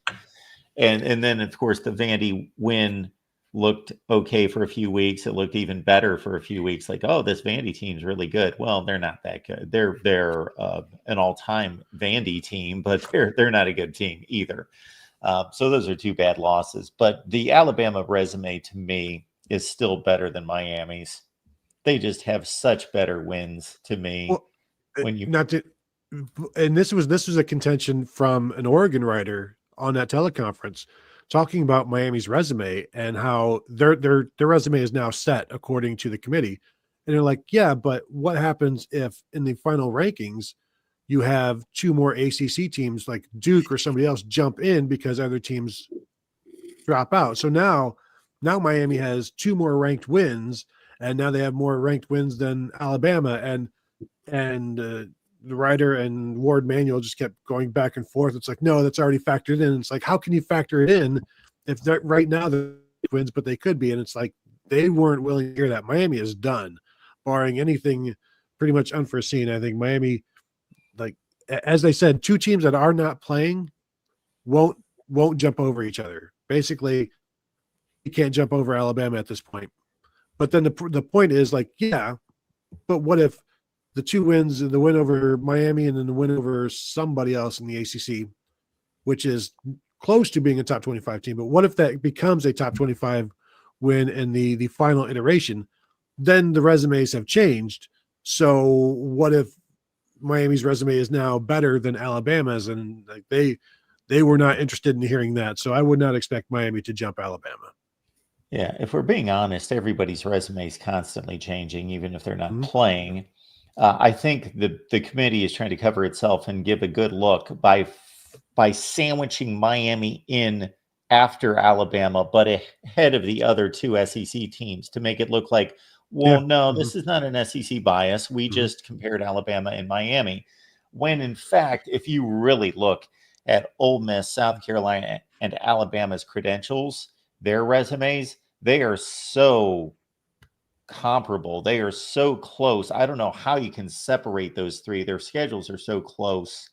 And then of course the Vandy win looked okay for a few weeks. It looked even better for a few weeks. Like, oh, this Vandy team's really good. Well, they're not that good. They're an all-time Vandy team, but they're not a good team either. So those are two bad losses. But the Alabama resume to me is still better than Miami's. They just have such better wins to me. Well, and this was a contention from an Oregon writer on that teleconference talking about Miami's resume and how their resume is now set according to the committee. And they're like, yeah, but what happens if in the final rankings you have two more ACC teams like Duke or somebody else jump in because other teams drop out? So now Miami has two more ranked wins, and now they have more ranked wins than Alabama. And the writer and Ward Manuel just kept going back and forth. It's like, no, that's already factored in. It's like, how can you factor it in if they're right now the wins, but they could be? And it's like, they weren't willing to hear that. Miami is done, barring anything pretty much unforeseen. I think Miami, like, as they said, two teams that are not playing won't jump over each other. Basically, you can't jump over Alabama at this point. But then the point is like, yeah, but what if the two wins, the win over Miami and then the win over somebody else in the ACC, which is close to being a top 25 team. But what if that becomes a top 25 win in the final iteration? Then the resumes have changed. So what if Miami's resume is now better than Alabama's? And like they were not interested in hearing that. So I would not expect Miami to jump Alabama. Yeah, if we're being honest, everybody's resume is constantly changing, even if they're not playing. I think the committee is trying to cover itself and give a good look by sandwiching Miami in after Alabama, but ahead of the other two SEC teams to make it look like, well, no, this is not an SEC bias. We just compared Alabama and Miami. When in fact, if you really look at Ole Miss, South Carolina, and Alabama's credentials, their resumes, they are so comparable. They are so close. I don't know how you can separate those three. Their schedules are so close.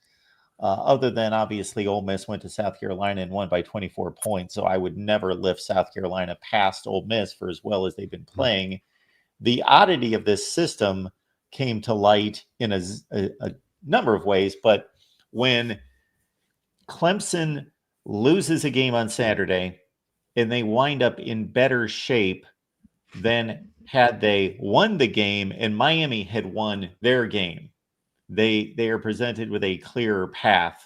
Other than obviously Ole Miss went to South Carolina and won by 24 points. So I would never lift South Carolina past Ole Miss for as well as they've been playing. The oddity of this system came to light in a number of ways, but when Clemson loses a game on Saturday and they wind up in better shape than had they won the game and Miami had won their game, they are presented with a clearer path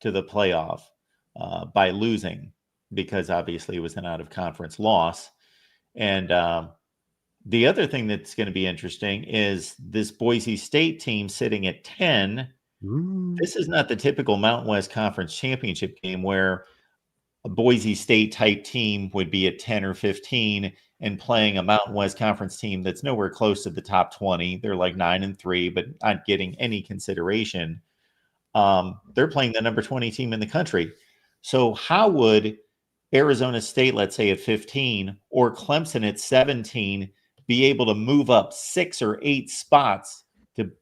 to the playoff by losing, because obviously it was an out-of-conference loss. And the other thing that's going to be interesting is this Boise State team sitting at 10. This is not the typical Mountain West Conference championship game where a Boise State type team would be at 10 or 15 and playing a Mountain West Conference team that's nowhere close to the top 20. They're like 9-3, but not getting any consideration. They're playing the number 20 team in the country. So how would Arizona State, let's say at 15, or Clemson at 17, be able to move up 6 or 8 spots to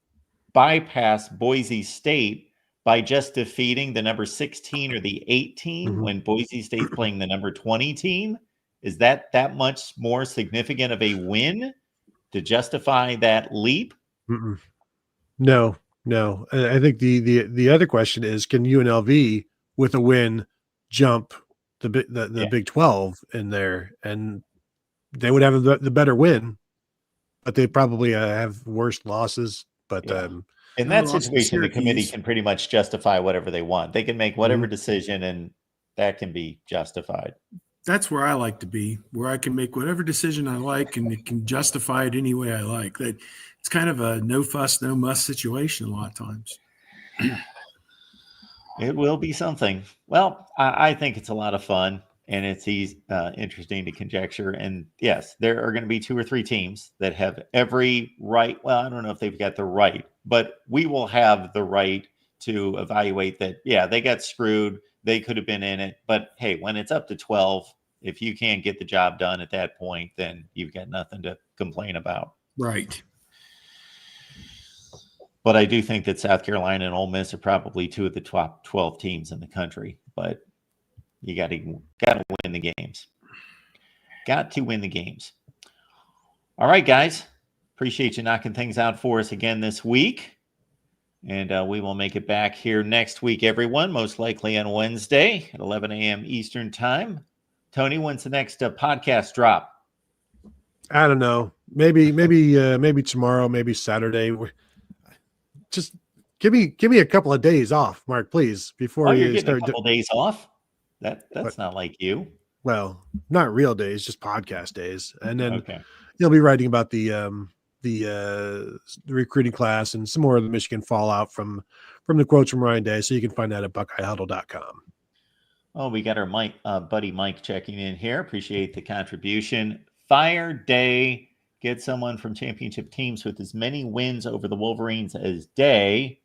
bypass Boise State by just defeating the number 16 or the 18 when Boise State's playing the number 20 team? Is that much more significant of a win to justify that leap? No. I think the other question is, can UNLV with a win jump the Big 12 in there? And they would have the better win, but they probably have worse losses. But in that situation, the committee can pretty much justify whatever they want. They can make whatever decision, and that can be justified. That's where I like to be, where I can make whatever decision I like and it can justify it any way I like. That it's kind of a no fuss, no muss situation a lot of times. It will be something. Well, I think it's a lot of fun, and it's interesting to conjecture. And yes, there are going to be 2 or 3 teams that have every right. Well, I don't know if they've got the right, but we will have the right to evaluate that. Yeah, they got screwed. They could have been in it. But hey, when it's up to 12, if you can't get the job done at that point, then you've got nothing to complain about. Right. But I do think that South Carolina and Ole Miss are probably two of the top 12 teams in the country. But you got to win the games. Got to win the games. All right, guys. Appreciate you knocking things out for us again this week. And we will make it back here next week, everyone, most likely on Wednesday at 11 a.m. Eastern time. Tony, when's the next podcast drop? I don't know. Maybe tomorrow, maybe Saturday. Just give me a couple of days off, Mark, please, before you're you getting start a couple days off. That's not like you. Well, not real days, just podcast days, and then Okay. You'll be writing about the recruiting class and some more of the Michigan fallout from the quotes from Ryan Day. So you can find that at BuckeyeHuddle.com. Oh, we got our buddy Mike checking in here. Appreciate the contribution. Fire Day. Get someone from championship teams with as many wins over the Wolverines as Day.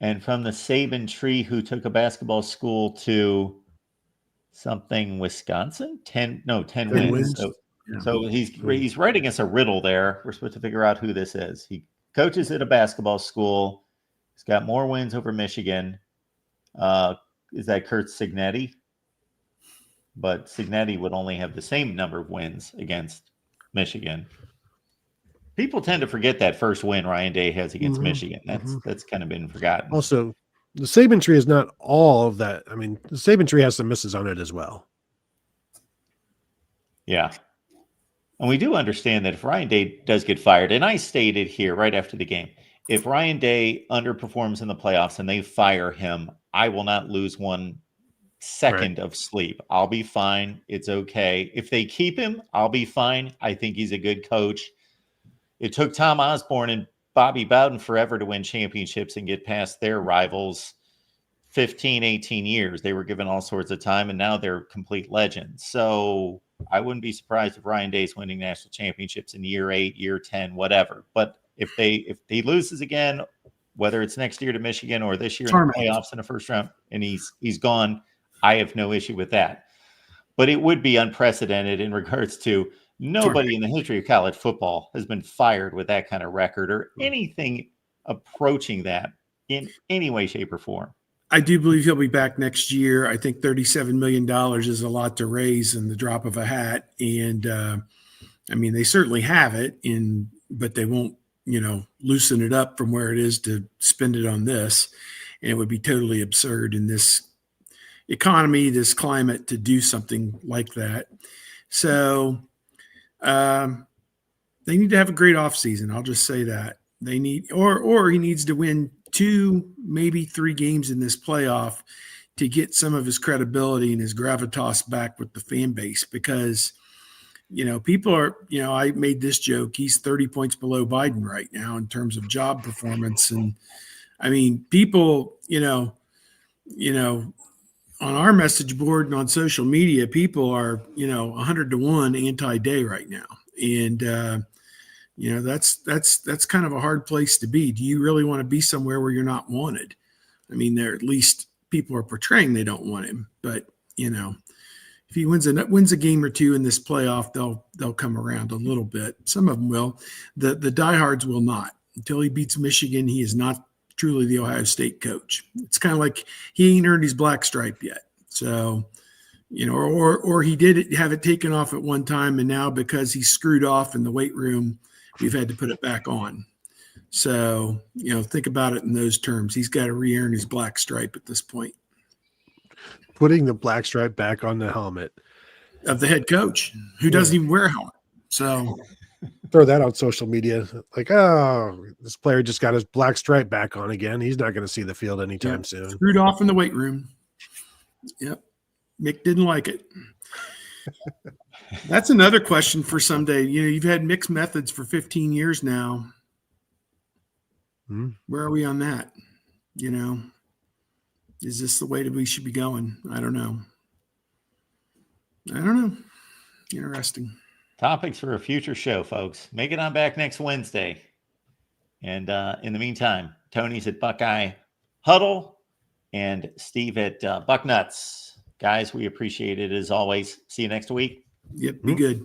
And from the Saban tree who took a basketball school to something Wisconsin? 10 wins. So he's writing us a riddle there. We're supposed to figure out who this is. He coaches at a basketball school. He's got more wins over Michigan. Is that Kurt Signetti? But Signetti would only have the same number of wins against Michigan. People tend to forget that first win Ryan Day has against Michigan. That's kind of been forgotten. Also, the Saban tree is not all of that. I mean, the Saban tree has some misses on it as well. Yeah. And we do understand that if Ryan Day does get fired, and I stated here right after the game, if Ryan Day underperforms in the playoffs and they fire him, I will not lose 1 second of sleep. I'll be fine. It's okay. If they keep him, I'll be fine. I think he's a good coach. It took Tom Osborne and Bobby Bowden forever to win championships and get past their rivals. 15, 18 years. They were given all sorts of time, and now they're complete legends. So I wouldn't be surprised if Ryan Day's winning national championships in year 8, year 10, whatever. But if he loses again, whether it's next year to Michigan or this year in the playoffs in the first round, and he's gone, I have no issue with that. But it would be unprecedented in regards to nobody in the history of college football has been fired with that kind of record or anything approaching that in any way, shape, or form. I do believe he'll be back next year. I think $37 million is a lot to raise in the drop of a hat. And I mean, they certainly have it, but they won't, loosen it up from where it is to spend it on this. And it would be totally absurd in this economy, this climate, to do something like that. So they need to have a great offseason. I'll just say that. They need, or he needs to win 2, maybe 3 games in this playoff to get some of his credibility and his gravitas back with the fan base, because, people are, I made this joke. He's 30 points below Biden right now in terms of job performance. And I mean, people, on our message board and on social media, people are, 100-1 anti-Day right now. And, that's kind of a hard place to be. Do you really want to be somewhere where you're not wanted? I mean, there at least people are portraying they don't want him, but if he wins a game or 2 in this playoff, they'll come around a little bit. Some of them will. The diehards will not. Until he beats Michigan, he is not truly the Ohio State coach. It's kind of like he ain't earned his black stripe yet. So, or he did have it taken off at one time, and now because he's screwed off in the weight room, we've had to put it back on. So, think about it in those terms. He's got to re-earn his black stripe at this point. Putting the black stripe back on the helmet of the head coach, who doesn't even wear a helmet. So throw that on social media. Like, oh, this player just got his black stripe back on again. He's not going to see the field anytime soon. Screwed off in the weight room. Yep. Mick didn't like it. That's another question for someday. You've had mixed methods for 15 years now. Where are we on that? Is this the way that we should be going? I don't know. Interesting. Topics for a future show, folks. Make it on back next Wednesday. And in the meantime, Tony's at Buckeye Huddle and Steve at Bucknuts. Guys, we appreciate it as always. See you next week. Yep, be good.